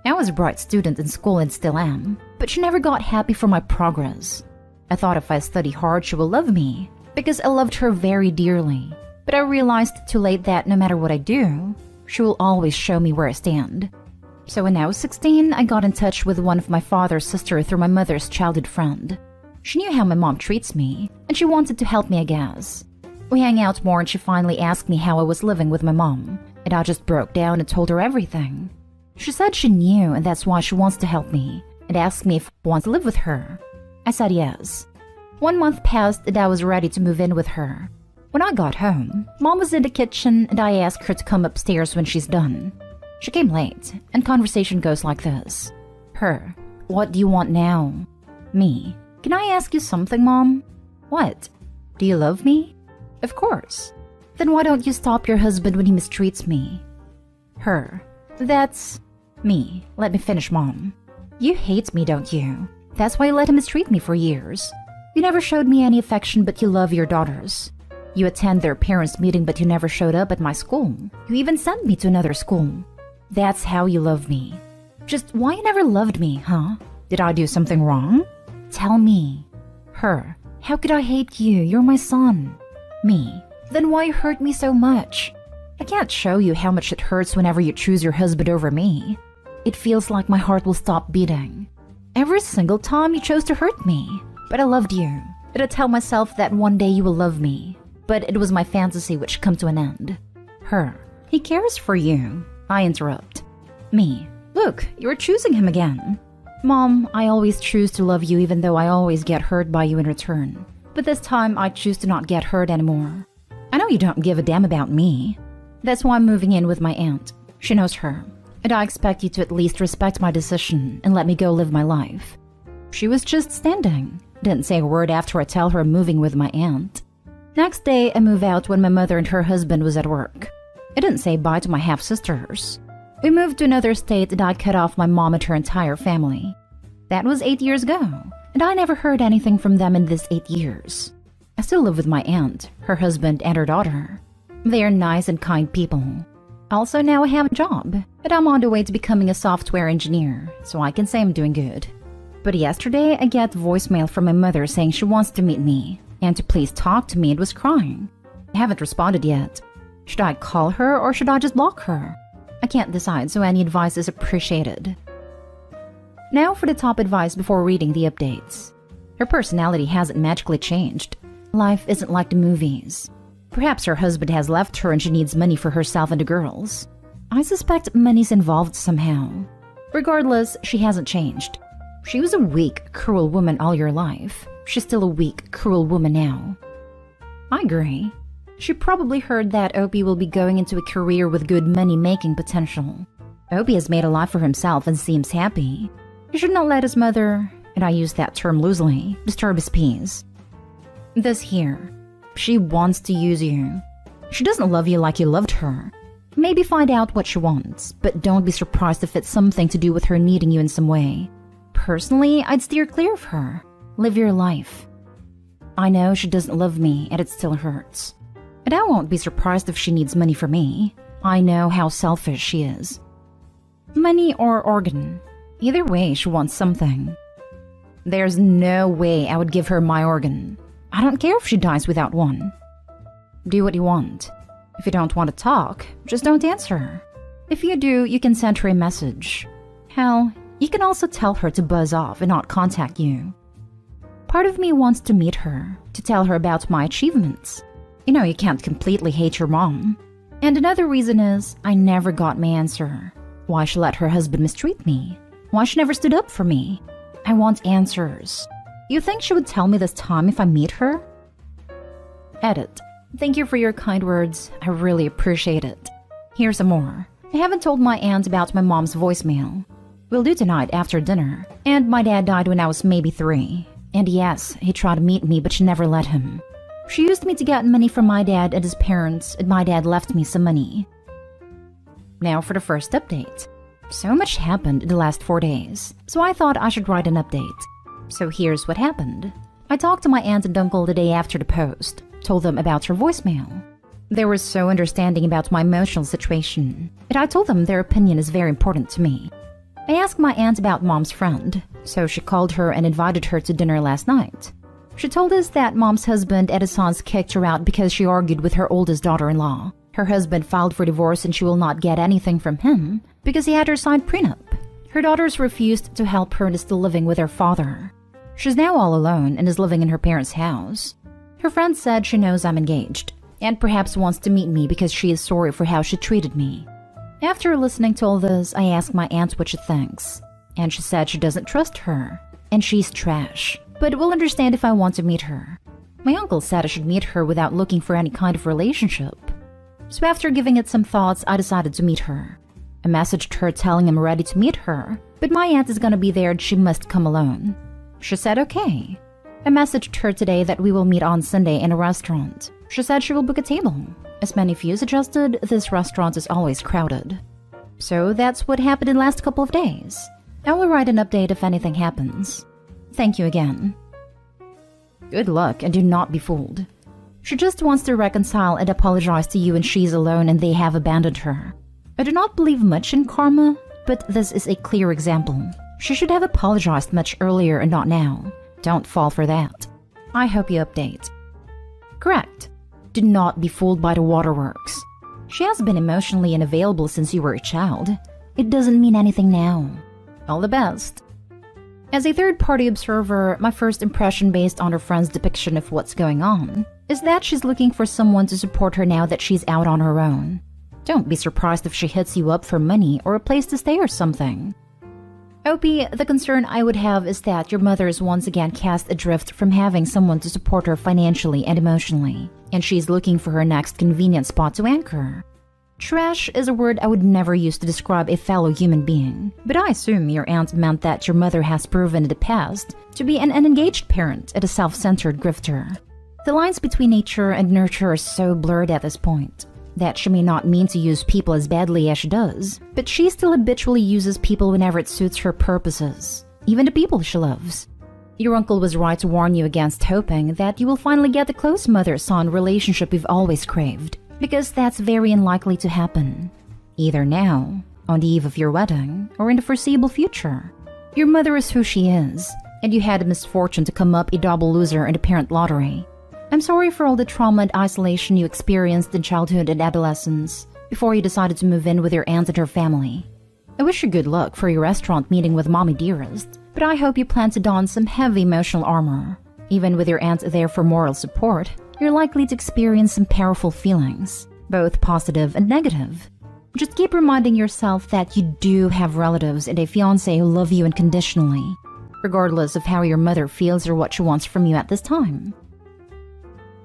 I was a bright student in school and still am, but she never got happy for my progress. I thought if I study hard, she will love me, because I loved her very dearly. But I realized too late that no matter what I do, she will always show me where I stand. So when I was 16, I got in touch with one of my father's sister through my mother's childhood friend. She knew how my mom treats me, and she wanted to help me, I guess. We hang out more and she finally asked me how I was living with my mom, and I just broke down and told her everything. She said she knew and that's why she wants to help me, and asked me if I want to live with her. I said yes. 1 month passed and I was ready to move in with her. When I got home, Mom was in the kitchen and I asked her to come upstairs when she's done. She came late, and conversation goes like this. Her, what do you want now? Me, can I ask you something, Mom? What? Do you love me? Of course. Then why don't you stop your husband when he mistreats me? Her, that's me. Let me finish, Mom. You hate me, don't you? That's why you let him mistreat me for years. You never showed me any affection, but you love your daughters. You attend their parents' meeting, but you never showed up at my school. You even sent me to another school. That's how you love me. Just why you never loved me, huh? Did I do something wrong? Tell me. Her, how could I hate you? You're my son. Me, then why hurt me so much? I can't show you how much it hurts whenever you choose your husband over me. It feels like my heart will stop beating. Every single time you chose to hurt me. But I loved you. And I tell myself that one day you will love me. But it was my fantasy which come to an end. Her. He cares for you. I interrupt. Me. Look, you're choosing him again. Mom, I always choose to love you even though I always get hurt by you in return. But this time I choose to not get hurt anymore. I know you don't give a damn about me. That's why I'm moving in with my aunt. She knows her. And I expect you to at least respect my decision and let me go live my life. She was just standing. Didn't say a word after I tell her I'm moving with my aunt. Next day, I move out when my mother and her husband was at work. I didn't say bye to my half-sisters. We moved to another state and I cut off my mom and her entire family. That was 8 years ago, and I never heard anything from them in this 8 years. I still live with my aunt, her husband, and her daughter. They are nice and kind people. Also, now I have a job, and I'm on the way to becoming a software engineer, so I can say I'm doing good. But yesterday, I get voicemail from my mother saying she wants to meet me, and to please talk to me and was crying. I haven't responded yet. Should I call her or should I just block her? I can't decide, so any advice is appreciated. Now for the top advice before reading the updates. Her personality hasn't magically changed. Life isn't like the movies. Perhaps her husband has left her and she needs money for herself and the girls. I suspect money's involved somehow. Regardless, she hasn't changed. She was a weak, cruel woman all your life. She's still a weak, cruel woman now. I agree. She probably heard that Opie will be going into a career with good money-making potential. Opie has made a life for himself and seems happy. He should not let his mother, and I use that term loosely, disturb his peace. This here. She wants to use you. She doesn't love you like you loved her. Maybe find out what she wants, but don't be surprised if it's something to do with her needing you in some way. Personally, I'd steer clear of her. Live your life. I know she doesn't love me, and it still hurts. And I won't be surprised if she needs money from me. I know how selfish she is. Money or organ. Either way, she wants something. There's no way I would give her my organ. I don't care if she dies without one. Do what you want. If you don't want to talk, just don't answer. If you do, you can send her a message. Hell, you can also tell her to buzz off and not contact you. Part of me wants to meet her, to tell her about my achievements. You know you can't completely hate your mom. And another reason is, I never got my answer. Why she let her husband mistreat me? Why she never stood up for me? I want answers. You think she would tell me this time if I meet her? Edit. Thank you for your kind words. I really appreciate it. Here's some more. I haven't told my aunt about my mom's voicemail. We'll do tonight after dinner. And my dad died when I was maybe 3. And yes, he tried to meet me, but she never let him. She used me to get money from my dad and his parents, and my dad left me some money. Now for the first update. So much happened in the last 4 days, so I thought I should write an update. So here's what happened. I talked to my aunt and uncle the day after the post, told them about her voicemail. They were so understanding about my emotional situation, and I told them their opinion is very important to me. I asked my aunt about mom's friend, so she called her and invited her to dinner last night. She told us that mom's husband and his sons kicked her out because she argued with her oldest daughter-in-law. Her husband filed for divorce and she will not get anything from him because he had her signed prenup. Her daughters refused to help her and is still living with her father. She's now all alone and is living in her parents' house. Her friend said she knows I'm engaged and perhaps wants to meet me because she is sorry for how she treated me. After listening to all this, I asked my aunt what she thinks, and she said she doesn't trust her, and she's trash, but will understand if I want to meet her. My uncle said I should meet her without looking for any kind of relationship. So after giving it some thoughts, I decided to meet her. I messaged her telling I'm ready to meet her, but my aunt is gonna be there and she must come alone. She said okay. I messaged her today that we will meet on Sunday in a restaurant. She said she will book a table. As many of you suggested, this restaurant is always crowded. So that's what happened in the last couple of days. I will write an update if anything happens. Thank you again. Good luck and do not be fooled. She just wants to reconcile and apologize to you and she's alone and they have abandoned her. I do not believe much in karma, but this is a clear example. She should have apologized much earlier and not now. Don't fall for that. I hope you update. Correct. Do not be fooled by the waterworks. She has been emotionally unavailable since you were a child. It doesn't mean anything now. All the best. As a third-party observer, my first impression based on her friend's depiction of what's going on is that she's looking for someone to support her now that she's out on her own. Don't be surprised if she hits you up for money or a place to stay or something. Opie, the concern I would have is that your mother is once again cast adrift from having someone to support her financially and emotionally, and she's looking for her next convenient spot to anchor. Trash is a word I would never use to describe a fellow human being, but I assume your aunt meant that your mother has proven in the past to be an unengaged parent and a self-centered grifter. The lines between nature and nurture are so blurred at this point that she may not mean to use people as badly as she does, but she still habitually uses people whenever it suits her purposes, even the people she loves. Your uncle was right to warn you against hoping that you will finally get the close mother-son relationship you've always craved, because that's very unlikely to happen. Either now, on the eve of your wedding, or in the foreseeable future. Your mother is who she is, and you had the misfortune to come up a double loser in the parent lottery. I'm sorry for all the trauma and isolation you experienced in childhood and adolescence before you decided to move in with your aunt and her family. I wish you good luck for your restaurant meeting with Mommy Dearest, but I hope you plan to don some heavy emotional armor. Even with your aunt there for moral support, you're likely to experience some powerful feelings, both positive and negative. Just keep reminding yourself that you do have relatives and a fiancé who love you unconditionally, regardless of how your mother feels or what she wants from you at this time.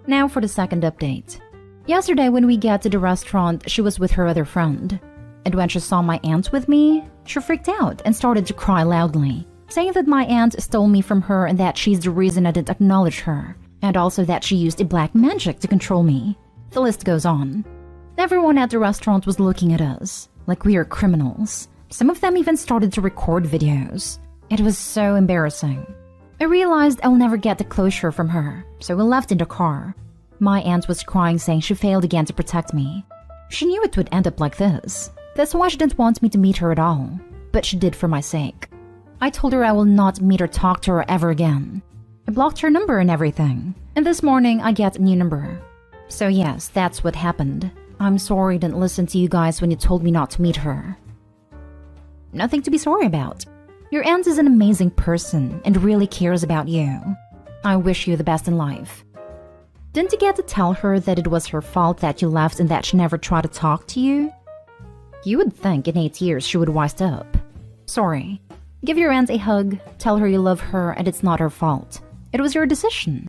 Now for the second update. Yesterday when we got to the restaurant, she was with her other friend. And when she saw my aunt with me, she freaked out and started to cry loudly, saying that my aunt stole me from her and that she's the reason I didn't acknowledge her, and also that she used a black magic to control me. The list goes on. Everyone at the restaurant was looking at us, like we are criminals. Some of them even started to record videos. It was so embarrassing. I realized I'll never get the closure from her, so we left in the car. My aunt was crying, saying she failed again to protect me. She knew it would end up like this. That's why she didn't want me to meet her at all, but she did for my sake. I told her I will not meet or talk to her ever again. I blocked her number and everything, and this morning I get a new number. So yes, that's what happened. I'm sorry I didn't listen to you guys when you told me not to meet her. Nothing to be sorry about. Your aunt is an amazing person and really cares about you. I wish you the best in life. Didn't you get to tell her that it was her fault that you left and that she never tried to talk to you? You would think in 8 years she would wise up. Sorry. Give your aunt a hug, tell her you love her and it's not her fault. It was your decision.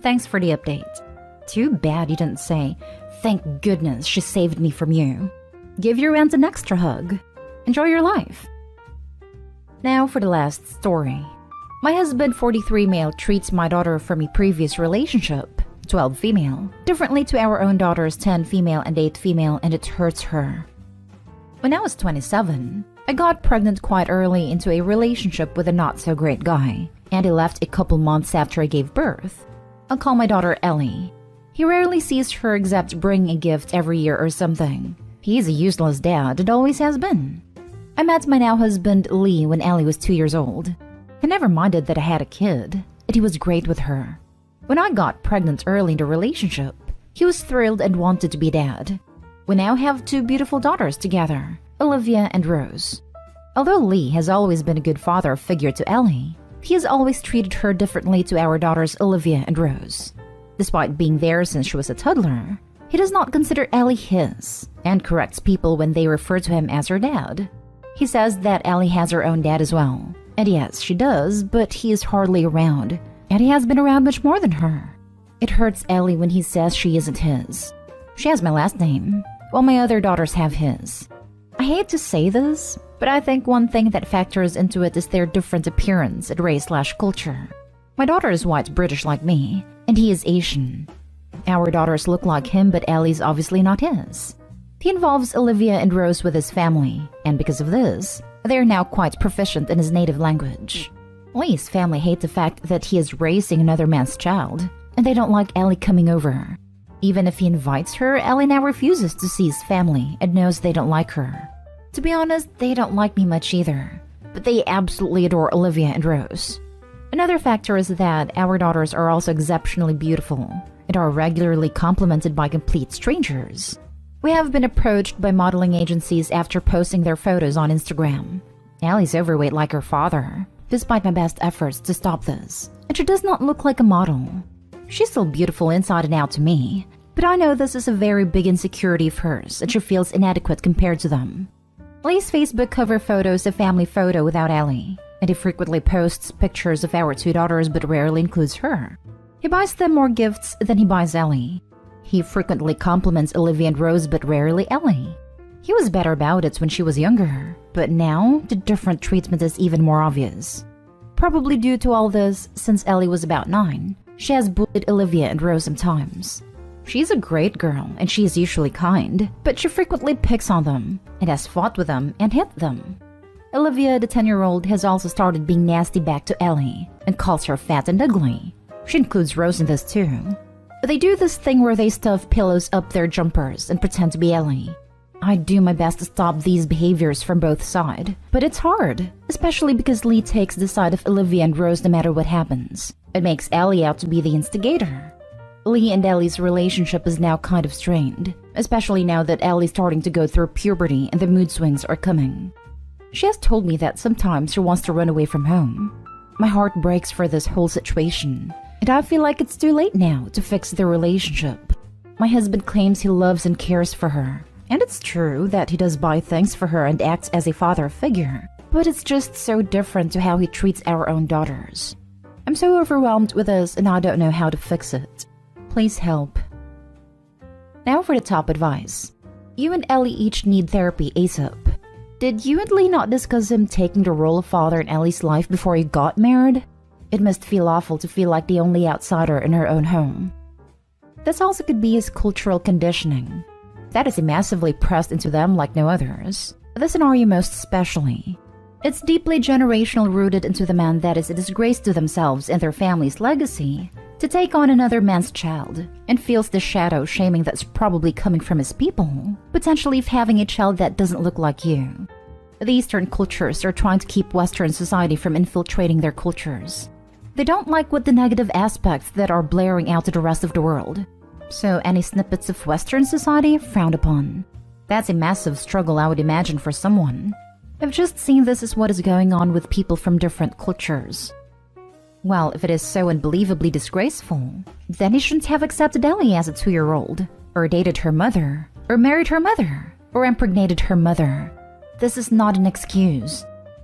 Thanks for the update. Too bad you didn't say, "Thank goodness she saved me from you." Give your aunt an extra hug. Enjoy your life. Now for the last story. My husband, 43 male, treats my daughter from a previous relationship, 12 female, differently to our own daughters, 10 female and 8 female, and it hurts her. When I was 27, I got pregnant quite early into a relationship with a not-so-great guy, and he left a couple months after I gave birth. I'll call my daughter Ellie. He rarely sees her except bringing a gift every year or something. He's a useless dad and always has been. I met my now husband Lee when Ellie was 2 years old. I never minded that I had a kid, and he was great with her. When I got pregnant early in the relationship, he was thrilled and wanted to be dad. We now have 2 beautiful daughters together, Olivia and Rose. Although Lee has always been a good father figure to Ellie, he has always treated her differently to our daughters Olivia and Rose. Despite being there since she was a toddler, he does not consider Ellie his, and corrects people when they refer to him as her dad. He says that Ellie has her own dad as well. And yes, she does, but he is hardly around, and he has been around much more than her. It hurts Ellie when he says she isn't his. She has my last name, while my other daughters have his. I hate to say this, but I think one thing that factors into it is their different appearance and race/culture. My daughter is white British like me, and he is Asian. Our daughters look like him, but Ellie's obviously not his. He involves Olivia and Rose with his family, and because of this, they are now quite proficient in his native language. Lee's family hate the fact that he is raising another man's child, and they don't like Ellie coming over. Even if he invites her, Ellie now refuses to see his family and knows they don't like her. To be honest, they don't like me much either, but they absolutely adore Olivia and Rose. Another factor is that our daughters are also exceptionally beautiful and are regularly complimented by complete strangers. We have been approached by modeling agencies after posting their photos on Instagram. Ellie's overweight like her father, despite my best efforts to stop this, and she does not look like a model. She's still beautiful inside and out to me, but I know this is a very big insecurity of hers and she feels inadequate compared to them. Lee's Facebook cover photo is a family photo without Ellie, and he frequently posts pictures of our 2 daughters but rarely includes her. He buys them more gifts than he buys Ellie. He frequently compliments Olivia and Rose but rarely Ellie. He was better about it when she was younger, but now the different treatment is even more obvious. Probably due to all this, since Ellie was about 9, she has bullied Olivia and Rose sometimes. She's a great girl and she is usually kind, but she frequently picks on them and has fought with them and hit them. Olivia, the 10-year-old, has also started being nasty back to Ellie and calls her fat and ugly. She includes Rose in this too. They do this thing where they stuff pillows up their jumpers and pretend to be Ellie. I do my best to stop these behaviors from both sides, but it's hard, especially because Lee takes the side of Olivia and Rose no matter what happens. It makes Ellie out to be the instigator. Lee and Ellie's relationship is now kind of strained, especially now that Ellie's starting to go through puberty and the mood swings are coming. She has told me that sometimes she wants to run away from home. My heart breaks for this whole situation, and I feel like it's too late now to fix their relationship. My husband claims he loves and cares for her, and it's true that he does buy things for her and acts as a father figure, but it's just so different to how he treats our own daughters. I'm so overwhelmed with this and I don't know how to fix it. Please help. Now for the top advice. You and Ellie each need therapy ASAP. Did you and Lee not discuss him taking the role of father in Ellie's life before you got married? It must feel awful to feel like the only outsider in her own home. This also could be his cultural conditioning. That is massively pressed into them like no others. This scenario most especially. It's deeply generational, rooted into the man that is a disgrace to themselves and their family's legacy to take on another man's child, and feels the shadow shaming that's probably coming from his people, potentially having a child that doesn't look like you. The Eastern cultures are trying to keep Western society from infiltrating their cultures. They don't like what the negative aspects that are blaring out to the rest of the world, so any snippets of Western society frowned upon. That's a massive struggle, I would imagine, for someone. I've just seen this as what is going on with people from different cultures. Well, if it is so unbelievably disgraceful, then he shouldn't have accepted Ellie as a 2-year-old, or dated her mother, or married her mother, or impregnated her mother. This is not an excuse.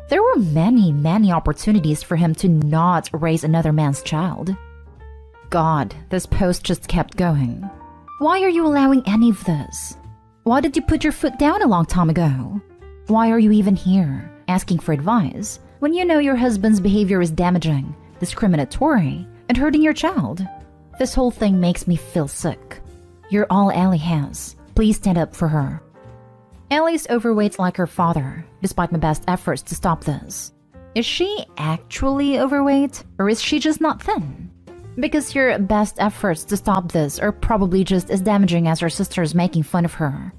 There were many opportunities for him to not raise another man's child. God, this post just kept going. Why are you allowing any of this? Why did you put your foot down a long time ago? Why are you even here, asking for advice, when you know your husband's behavior is damaging, discriminatory, and hurting your child? This whole thing makes me feel sick. You're all Ellie has. Please stand up for her. Ellie's overweight like her father, despite my best efforts to stop this. Is she actually overweight, or is she just not thin? Because your best efforts to stop this are probably just as damaging as her sisters making fun of her.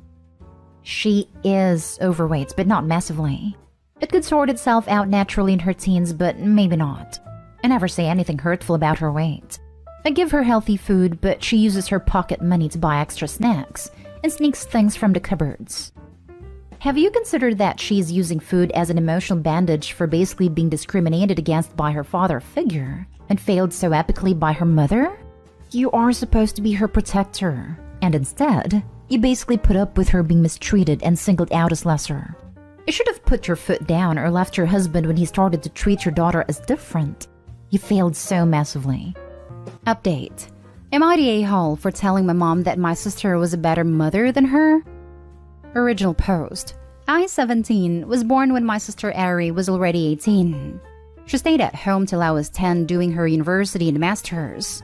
She is overweight, but not massively. It could sort itself out naturally in her teens, but maybe not. I never say anything hurtful about her weight. I give her healthy food, but she uses her pocket money to buy extra snacks and sneaks things from the cupboards. Have you considered that she's using food as an emotional bandage for basically being discriminated against by her father figure and failed so epically by her mother? You are supposed to be her protector, and instead, you basically put up with her being mistreated and singled out as lesser. You should have put your foot down or left your husband when he started to treat your daughter as different. You failed so massively. Update. Am I the a-hole for telling my mom that my sister was a better mother than her? Original post. I, 17, was born when my sister Ari was already 18. She stayed at home till I was 10 doing her university and masters.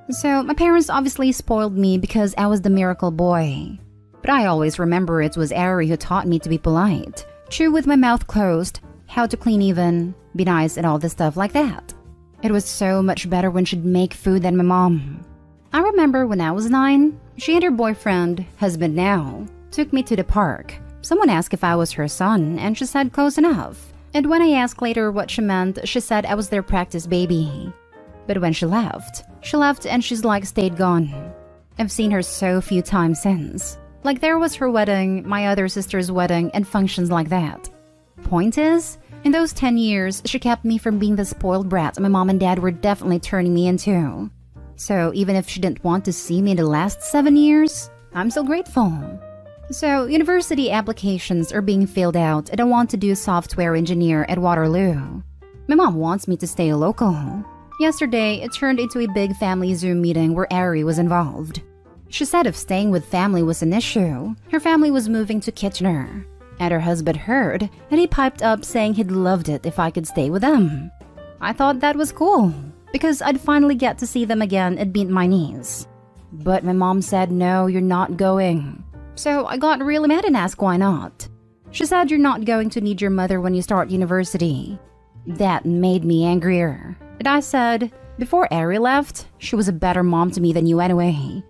So my parents obviously spoiled me because I was the miracle boy. But I always remember it was Ari who taught me to be polite, chew with my mouth closed, how to clean even, be nice and all this stuff like that. It was so much better when she'd make food than my mom. I remember when I was 9, she and her boyfriend, husband now, took me to the park. Someone asked if I was her son, and she said close enough. And when I asked later what she meant, she said I was their practice baby. But when she left and she's like stayed gone. I've seen her so few times since. Like there was her wedding, my other sister's wedding, and functions like that. Point is, in those 10 years, she kept me from being the spoiled brat my mom and dad were definitely turning me into. So even if she didn't want to see me in the last 7 years, I'm still grateful. So university applications are being filled out and I want to do software engineer at Waterloo. My mom wants me to stay local. Yesterday, it turned into a big family Zoom meeting where Ari was involved. She said if staying with family was an issue, her family was moving to Kitchener. And her husband heard, and he piped up saying he'd loved it if I could stay with them. I thought that was cool, because I'd finally get to see them again and meet my niece. But my mom said, no, you're not going. So I got really mad and asked why not. She said you're not going to need your mother when you start university. That made me angrier. And I said, before Ari left, she was a better mom to me than you anyway.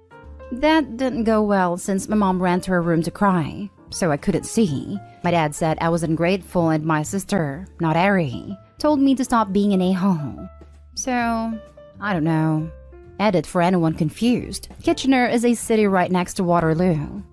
That didn't go well since my mom ran to her room to cry, so I couldn't see. My dad said I was ungrateful and my sister, not Ari, told me to stop being an a-hole. So, I don't know. Edit for anyone confused. Kitchener is a city right next to Waterloo.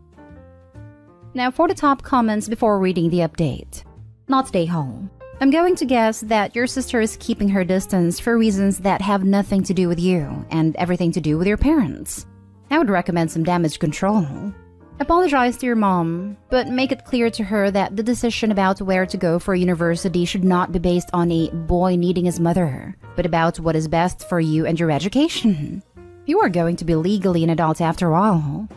Now for the top comments before reading the update. Not stay home. I'm going to guess that your sister is keeping her distance for reasons that have nothing to do with you and everything to do with your parents. I would recommend some damage control. Apologize to your mom, but make it clear to her that the decision about where to go for university should not be based on a boy needing his mother, but about what is best for you and your education. You are going to be legally an adult after all.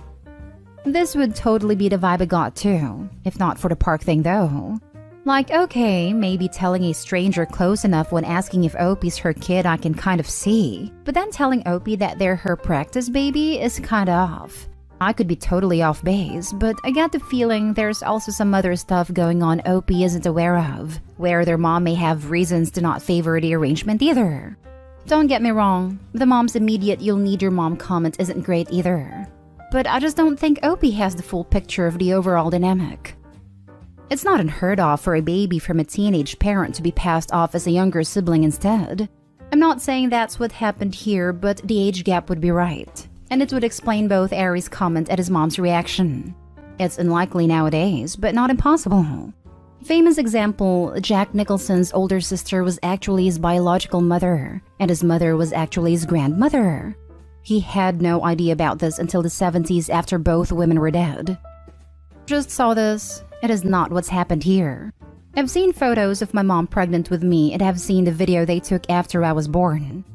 This would totally be the vibe I got too, if not for the park thing though. Like, okay, maybe telling a stranger close enough when asking if Opie's her kid I can kind of see. But then telling Opie that they're her practice baby is kinda off. I could be totally off base, but I get the feeling there's also some other stuff going on Opie isn't aware of, where their mom may have reasons to not favor the arrangement either. Don't get me wrong, the mom's immediate "you'll need your mom" comment isn't great either. But I just don't think Opie has the full picture of the overall dynamic. It's not unheard of for a baby from a teenage parent to be passed off as a younger sibling instead. I'm not saying that's what happened here, but the age gap would be right. And it would explain both Ari's comment and his mom's reaction. It's unlikely nowadays, but not impossible. Famous example, Jack Nicholson's older sister was actually his biological mother, and his mother was actually his grandmother. He had no idea about this until the 70s after both women were dead. Just saw this. It is not what's happened here. I've seen photos of my mom pregnant with me and have seen the video they took after I was born.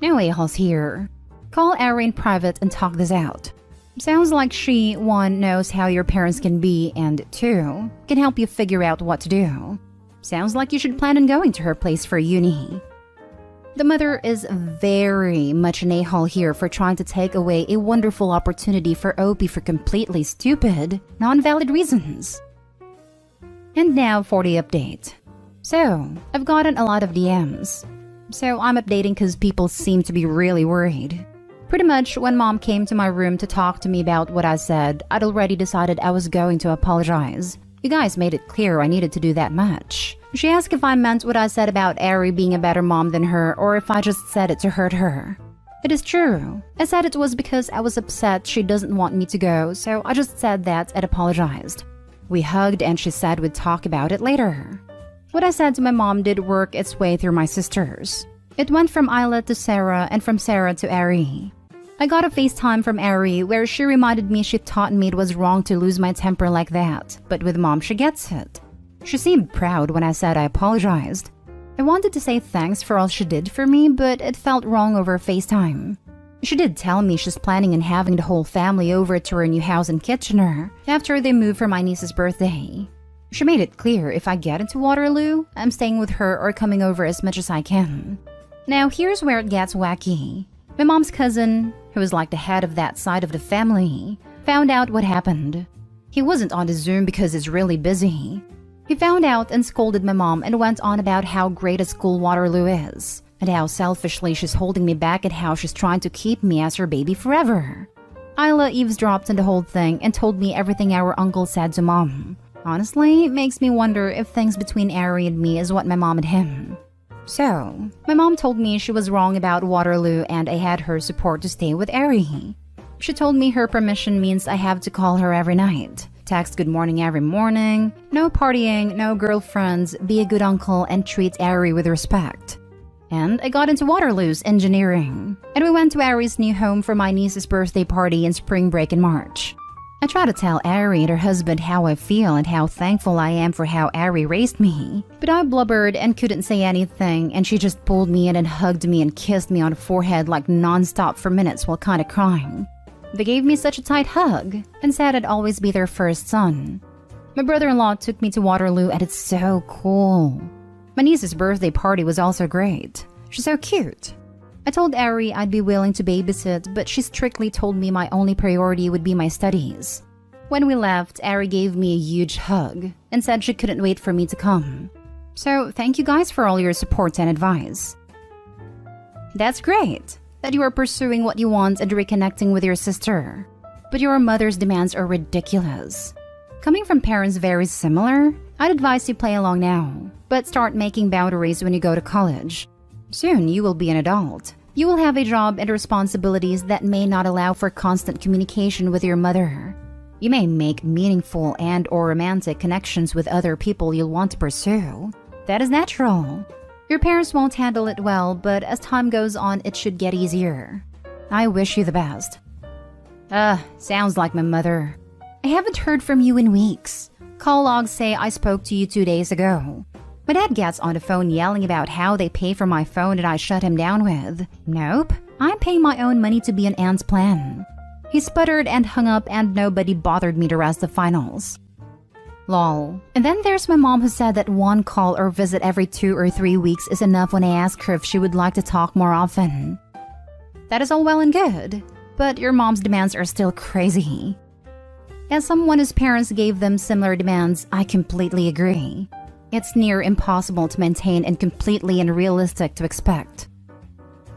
No a-holes here. Call Ari in private and talk this out. Sounds like she, 1, knows how your parents can be, and 2, can help you figure out what to do. Sounds like you should plan on going to her place for uni. The mother is very much an a-hole here for trying to take away a wonderful opportunity for Opie for completely stupid, non-valid reasons. And now for the update. So, I've gotten a lot of DMs. So I'm updating because people seem to be really worried. Pretty much when mom came to my room to talk to me about what I said, I'd already decided I was going to apologize. You guys made it clear I needed to do that much. She asked if I meant what I said about Ari being a better mom than her or if I just said it to hurt her. It is true. I said it was because I was upset she doesn't want me to go, so I just said that and apologized. We hugged and she said we'd talk about it later. What I said to my mom did work its way through my sisters. It went from Isla to Sarah and from Sarah to Ari. I got a FaceTime from Ari where she reminded me she taught me it was wrong to lose my temper like that, but with mom she gets it. She seemed proud when I said I apologized. I wanted to say thanks for all she did for me, but it felt wrong over FaceTime. She did tell me she's planning on having the whole family over to her new house in Kitchener after they move for my niece's birthday. She made it clear if I get into Waterloo, I'm staying with her or coming over as much as I can. Now here's where it gets wacky. My mom's cousin, who is like the head of that side of the family, found out what happened. He wasn't on the Zoom because he's really busy. He found out and scolded my mom and went on about how great a school Waterloo is, and how selfishly she's holding me back and how she's trying to keep me as her baby forever. Isla eavesdropped on the whole thing and told me everything our uncle said to mom. Honestly, it makes me wonder if things between Ari and me is what my mom and him. So, my mom told me she was wrong about Waterloo and I had her support to stay with Ari. She told me her permission means I have to call her every night, text good morning every morning, no partying, no girlfriends, be a good uncle, and treat Ari with respect. And I got into Waterloo's engineering, and we went to Ari's new home for my niece's birthday party and spring break in March. I try to tell Ari and her husband how I feel and how thankful I am for how Ari raised me, but I blubbered and couldn't say anything, and she just pulled me in and hugged me and kissed me on the forehead like non-stop for minutes while kinda crying. They gave me such a tight hug and said I'd always be their first son. My brother-in-law took me to Waterloo and it's so cool. My niece's birthday party was also great. She's so cute. I told Ari I'd be willing to babysit, but she strictly told me my only priority would be my studies. When we left, Ari gave me a huge hug and said she couldn't wait for me to come. So thank you guys for all your support and advice. That's great that you are pursuing what you want and reconnecting with your sister, but your mother's demands are ridiculous. Coming from parents very similar, I'd advise you play along now, but start making boundaries when you go to college. Soon you will be an adult. You will have a job and responsibilities that may not allow for constant communication with your mother. You may make meaningful and/or romantic connections with other people you'll want to pursue. That is natural. Your parents won't handle it well, but as time goes on, it should get easier. I wish you the best. Sounds like my mother. I haven't heard from you in weeks. Call logs say I spoke to you 2 days ago. My dad gets on the phone yelling about how they pay for my phone that I shut him down with. Nope, I'm paying my own money to be an aunt's plan. He sputtered and hung up and nobody bothered me the rest of finals. Lol. And then there's my mom who said that one call or visit every 2 or 3 weeks is enough when I ask her if she would like to talk more often. That is all well and good, but your mom's demands are still crazy. As someone whose parents gave them similar demands, I completely agree. It's near impossible to maintain and completely unrealistic to expect.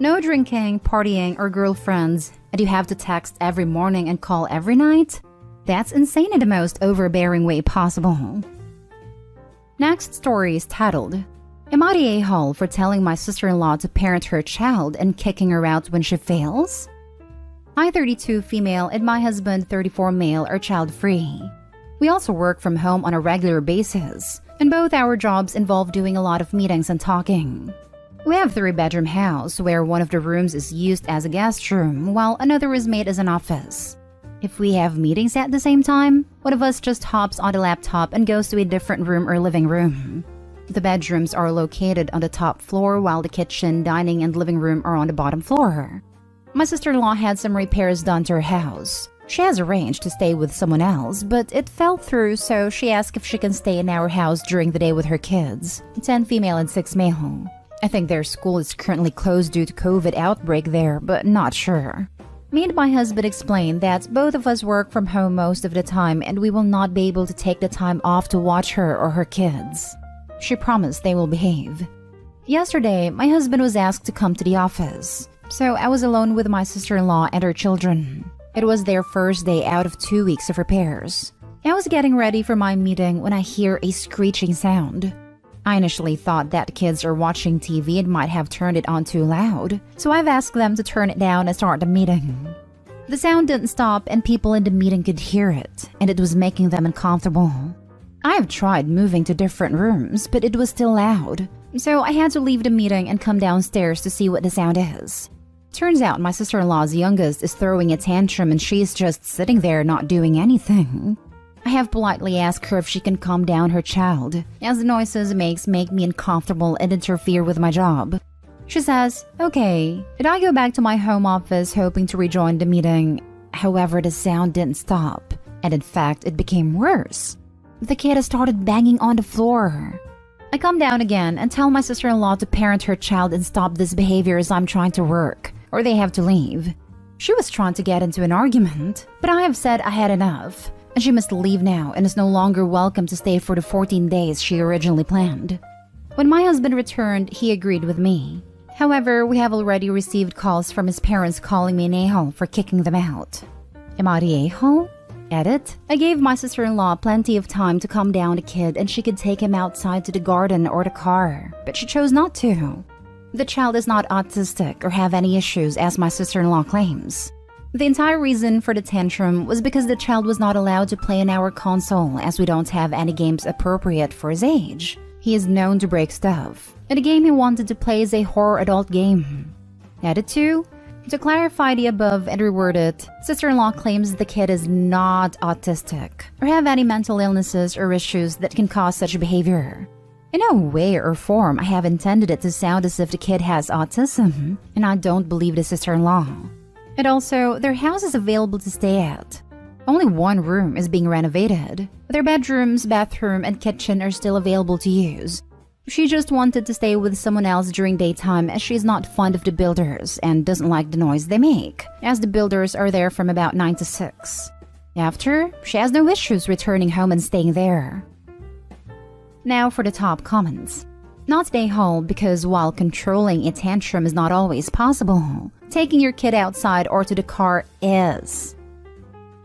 No drinking, partying, or girlfriends, and you have to text every morning and call every night? That's insane in the most overbearing way possible. Next story is titled, Am I the a-hole for telling my sister-in-law to parent her child and kicking her out when she fails? I, 32 female, and my husband, 34 male, are child-free. We also work from home on a regular basis, and both our jobs involve doing a lot of meetings and talking. We have a 3-bedroom house where one of the rooms is used as a guest room while another is made as an office. If we have meetings at the same time, one of us just hops on the laptop and goes to a different room or living room. The bedrooms are located on the top floor while the kitchen, dining, and living room are on the bottom floor. My sister-in-law had some repairs done to her house. She has arranged to stay with someone else, but it fell through, so she asked if she can stay in our house during the day with her kids, 10 female and 6 male. I think their school is currently closed due to COVID outbreak there, but not sure. Me and my husband explained that both of us work from home most of the time and we will not be able to take the time off to watch her or her kids. She promised they will behave. Yesterday, my husband was asked to come to the office, so I was alone with my sister-in-law and her children. It was their first day out of 2 weeks of repairs. I was getting ready for my meeting when I hear a screeching sound. I initially thought that the kids are watching TV and might have turned it on too loud, so I've asked them to turn it down and start the meeting. The sound didn't stop and people in the meeting could hear it, and it was making them uncomfortable. I have tried moving to different rooms, but it was still loud, so I had to leave the meeting and come downstairs to see what the sound is. Turns out my sister-in-law's youngest is throwing a tantrum and she's just sitting there not doing anything. I have politely asked her if she can calm down her child, as the noises make me uncomfortable and interfere with my job. She says, okay, and I go back to my home office hoping to rejoin the meeting. However, the sound didn't stop, and in fact, it became worse. The kid has started banging on the floor. I come down again and tell my sister-in-law to parent her child and stop this behavior as I'm trying to work, or they have to leave. She was trying to get into an argument, but I have said I had enough, and she must leave now and is no longer welcome to stay for the 14 days she originally planned. When my husband returned, he agreed with me. However, we have already received calls from his parents calling me an a-hole for kicking them out. Am I the a-hole? Edit. I gave my sister-in-law plenty of time to calm down the kid and she could take him outside to the garden or the car, but she chose not to. The child is not autistic or have any issues as my sister-in-law claims. The entire reason for the tantrum was because the child was not allowed to play on our console as we don't have any games appropriate for his age. He is known to break stuff, and the game he wanted to play is a horror adult game. Added to clarify the above and reword it, sister-in-law claims the kid is not autistic or have any mental illnesses or issues that can cause such behavior. In no way or form I have intended it to sound as if the kid has autism, and I don't believe the sister-in-law. And also, their house is available to stay at. Only one room is being renovated. Their bedrooms, bathroom, and kitchen are still available to use. She just wanted to stay with someone else during daytime as she's not fond of the builders and doesn't like the noise they make, as the builders are there from about 9 to 6. After, she has no issues returning home and staying there. Now for the top comments. Not stay home because while controlling a tantrum is not always possible, taking your kid outside or to the car is.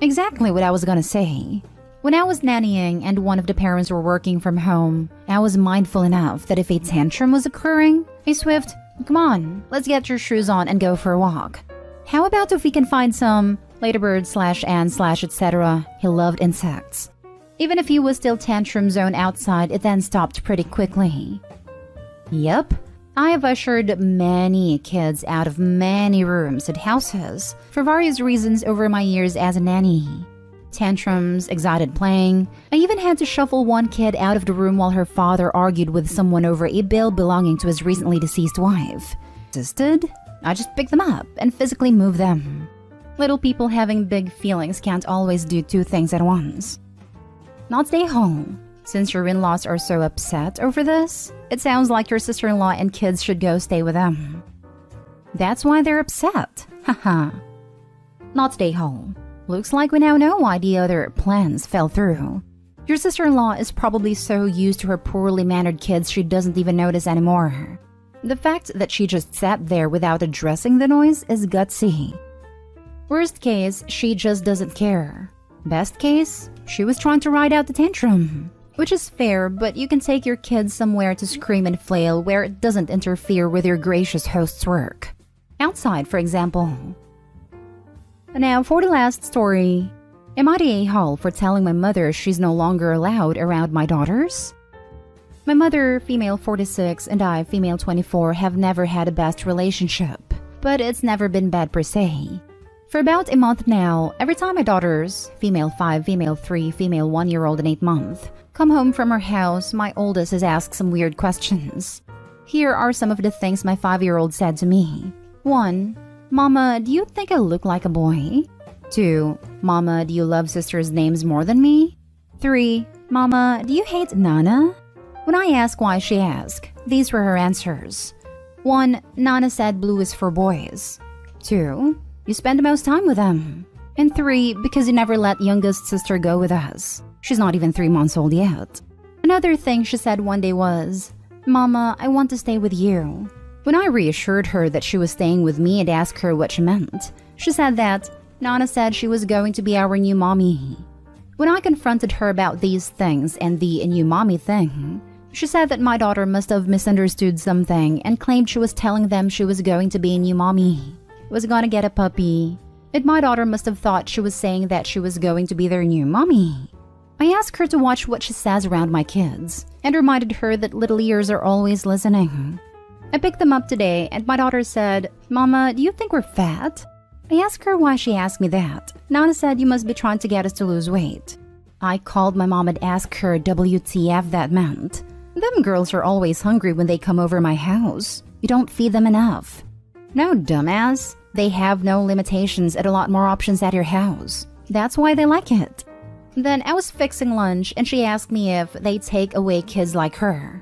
Exactly what I was gonna say. When I was nannying and one of the parents were working from home, I was mindful enough that if a tantrum was occurring, a swift, "Come on, let's get your shoes on and go for a walk. How about if we can find some ladybird/and/etc. He loved insects." Even if he was still tantrum zone outside, it then stopped pretty quickly. Yep, I have ushered many kids out of many rooms at houses for various reasons over my years as a nanny. Tantrums, excited playing. I even had to shuffle one kid out of the room while her father argued with someone over a bill belonging to his recently deceased wife. Insisted? I just picked them up and physically moved them. Little people having big feelings can't always do two things at once. Not stay home. Since your in-laws are so upset over this, it sounds like your sister-in-law and kids should go stay with them. That's why they're upset. Haha. Not stay home. Looks like we now know why the other plans fell through. Your sister-in-law is probably so used to her poorly mannered kids she doesn't even notice anymore. The fact that she just sat there without addressing the noise is gutsy. Worst case, she just doesn't care. Best case, she was trying to ride out the tantrum. Which is fair, but you can take your kids somewhere to scream and flail where it doesn't interfere with your gracious host's work. Outside, for example. Now, for the last story. Am I the a-hole for telling my mother she's no longer allowed around my daughters? My mother, female 46, and I, female 24, have never had a best relationship, but it's never been bad per se. For about a month now, every time my daughters, female 5, female 3, female 1-year-old and 8 month, come home from her house, my oldest has asked some weird questions. Here are some of the things my 5-year-old said to me. 1. Mama, do you think I look like a boy? 2. Mama, do you love sisters' names more than me? 3. Mama, do you hate Nana? When I asked why she asked, these were her answers. 1. Nana said blue is for boys. 2. You spend the most time with them. And 3. Because you never let youngest sister go with us. She's not even 3 months old yet. Another thing she said one day was, Mama, I want to stay with you. When I reassured her that she was staying with me and asked her what she meant, she said that Nana said she was going to be our new mommy. When I confronted her about these things and the new mommy thing, she said that my daughter must have misunderstood something and claimed she was telling them she was going to be a new mommy, was gonna get a puppy, and my daughter must have thought she was saying that she was going to be their new mommy. I asked her to watch what she says around my kids and reminded her that little ears are always listening. I picked them up today and my daughter said, Mama, do you think we're fat? I asked her why she asked me that. Nana said you must be trying to get us to lose weight. I called my mom and asked her WTF that meant. Them girls are always hungry when they come over my house. You don't feed them enough. No, dumbass. They have no limitations and a lot more options at your house. That's why they like it. Then I was fixing lunch and she asked me if they take away kids like her.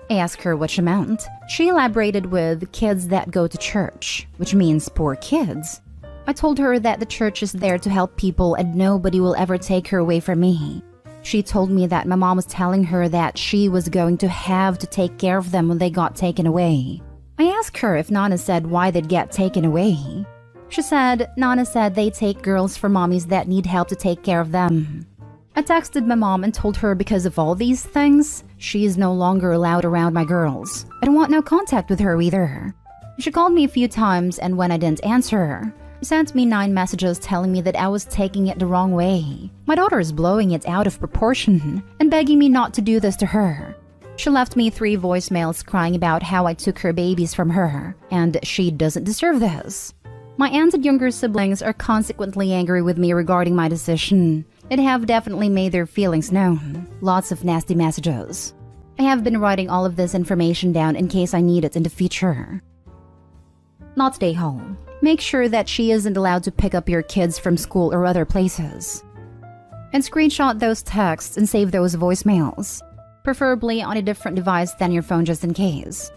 I asked her what she meant. She elaborated with kids that go to church, which means poor kids. I told her that the church is there to help people and nobody will ever take her away from me. She told me that my mom was telling her that she was going to have to take care of them when they got taken away. I asked her if Nana said why they'd get taken away. She said Nana said they take girls for mommies that need help to take care of them. I texted my mom and told her because of all these things, she is no longer allowed around my girls. I don't want no contact with her either. She called me a few times and when I didn't answer her, sent me 9 messages telling me that I was taking it the wrong way. My daughter is blowing it out of proportion and begging me not to do this to her. She left me 3 voicemails crying about how I took her babies from her, and she doesn't deserve this. My aunt and younger siblings are consequently angry with me regarding my decision and have definitely made their feelings known. Lots of nasty messages. I have been writing all of this information down in case I need it in the future. Not stay home. Make sure that she isn't allowed to pick up your kids from school or other places. And screenshot those texts and save those voicemails, preferably on a different device than your phone just in case.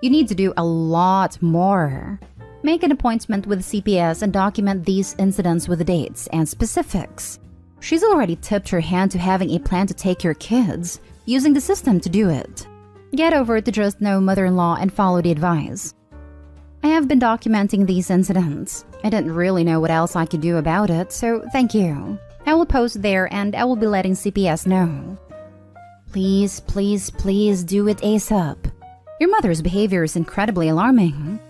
You need to do a lot more. Make an appointment with CPS and document these incidents with the dates and specifics. She's already tipped her hand to having a plan to take your kids, using the system to do it. Get over it to just know mother-in-law and follow the advice. I have been documenting these incidents. I didn't really know what else I could do about it, so thank you. I will post there and I will be letting CPS know. Please, please, please do it ASAP. Your mother's behavior is incredibly alarming.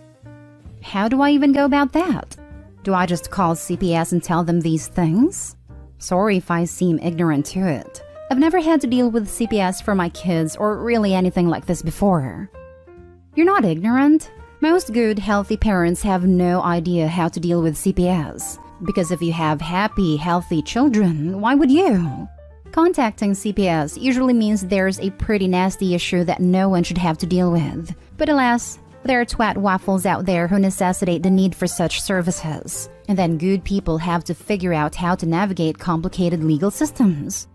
How do I even go about that? Do I just call CPS and tell them these things? Sorry if I seem ignorant to it. I've never had to deal with CPS for my kids or really anything like this before. You're not ignorant. Most good, healthy parents have no idea how to deal with CPS. Because if you have happy, healthy children, why would you? Contacting CPS usually means there's a pretty nasty issue that no one should have to deal with. But alas, there are twat waffles out there who necessitate the need for such services. And then good people have to figure out how to navigate complicated legal systems.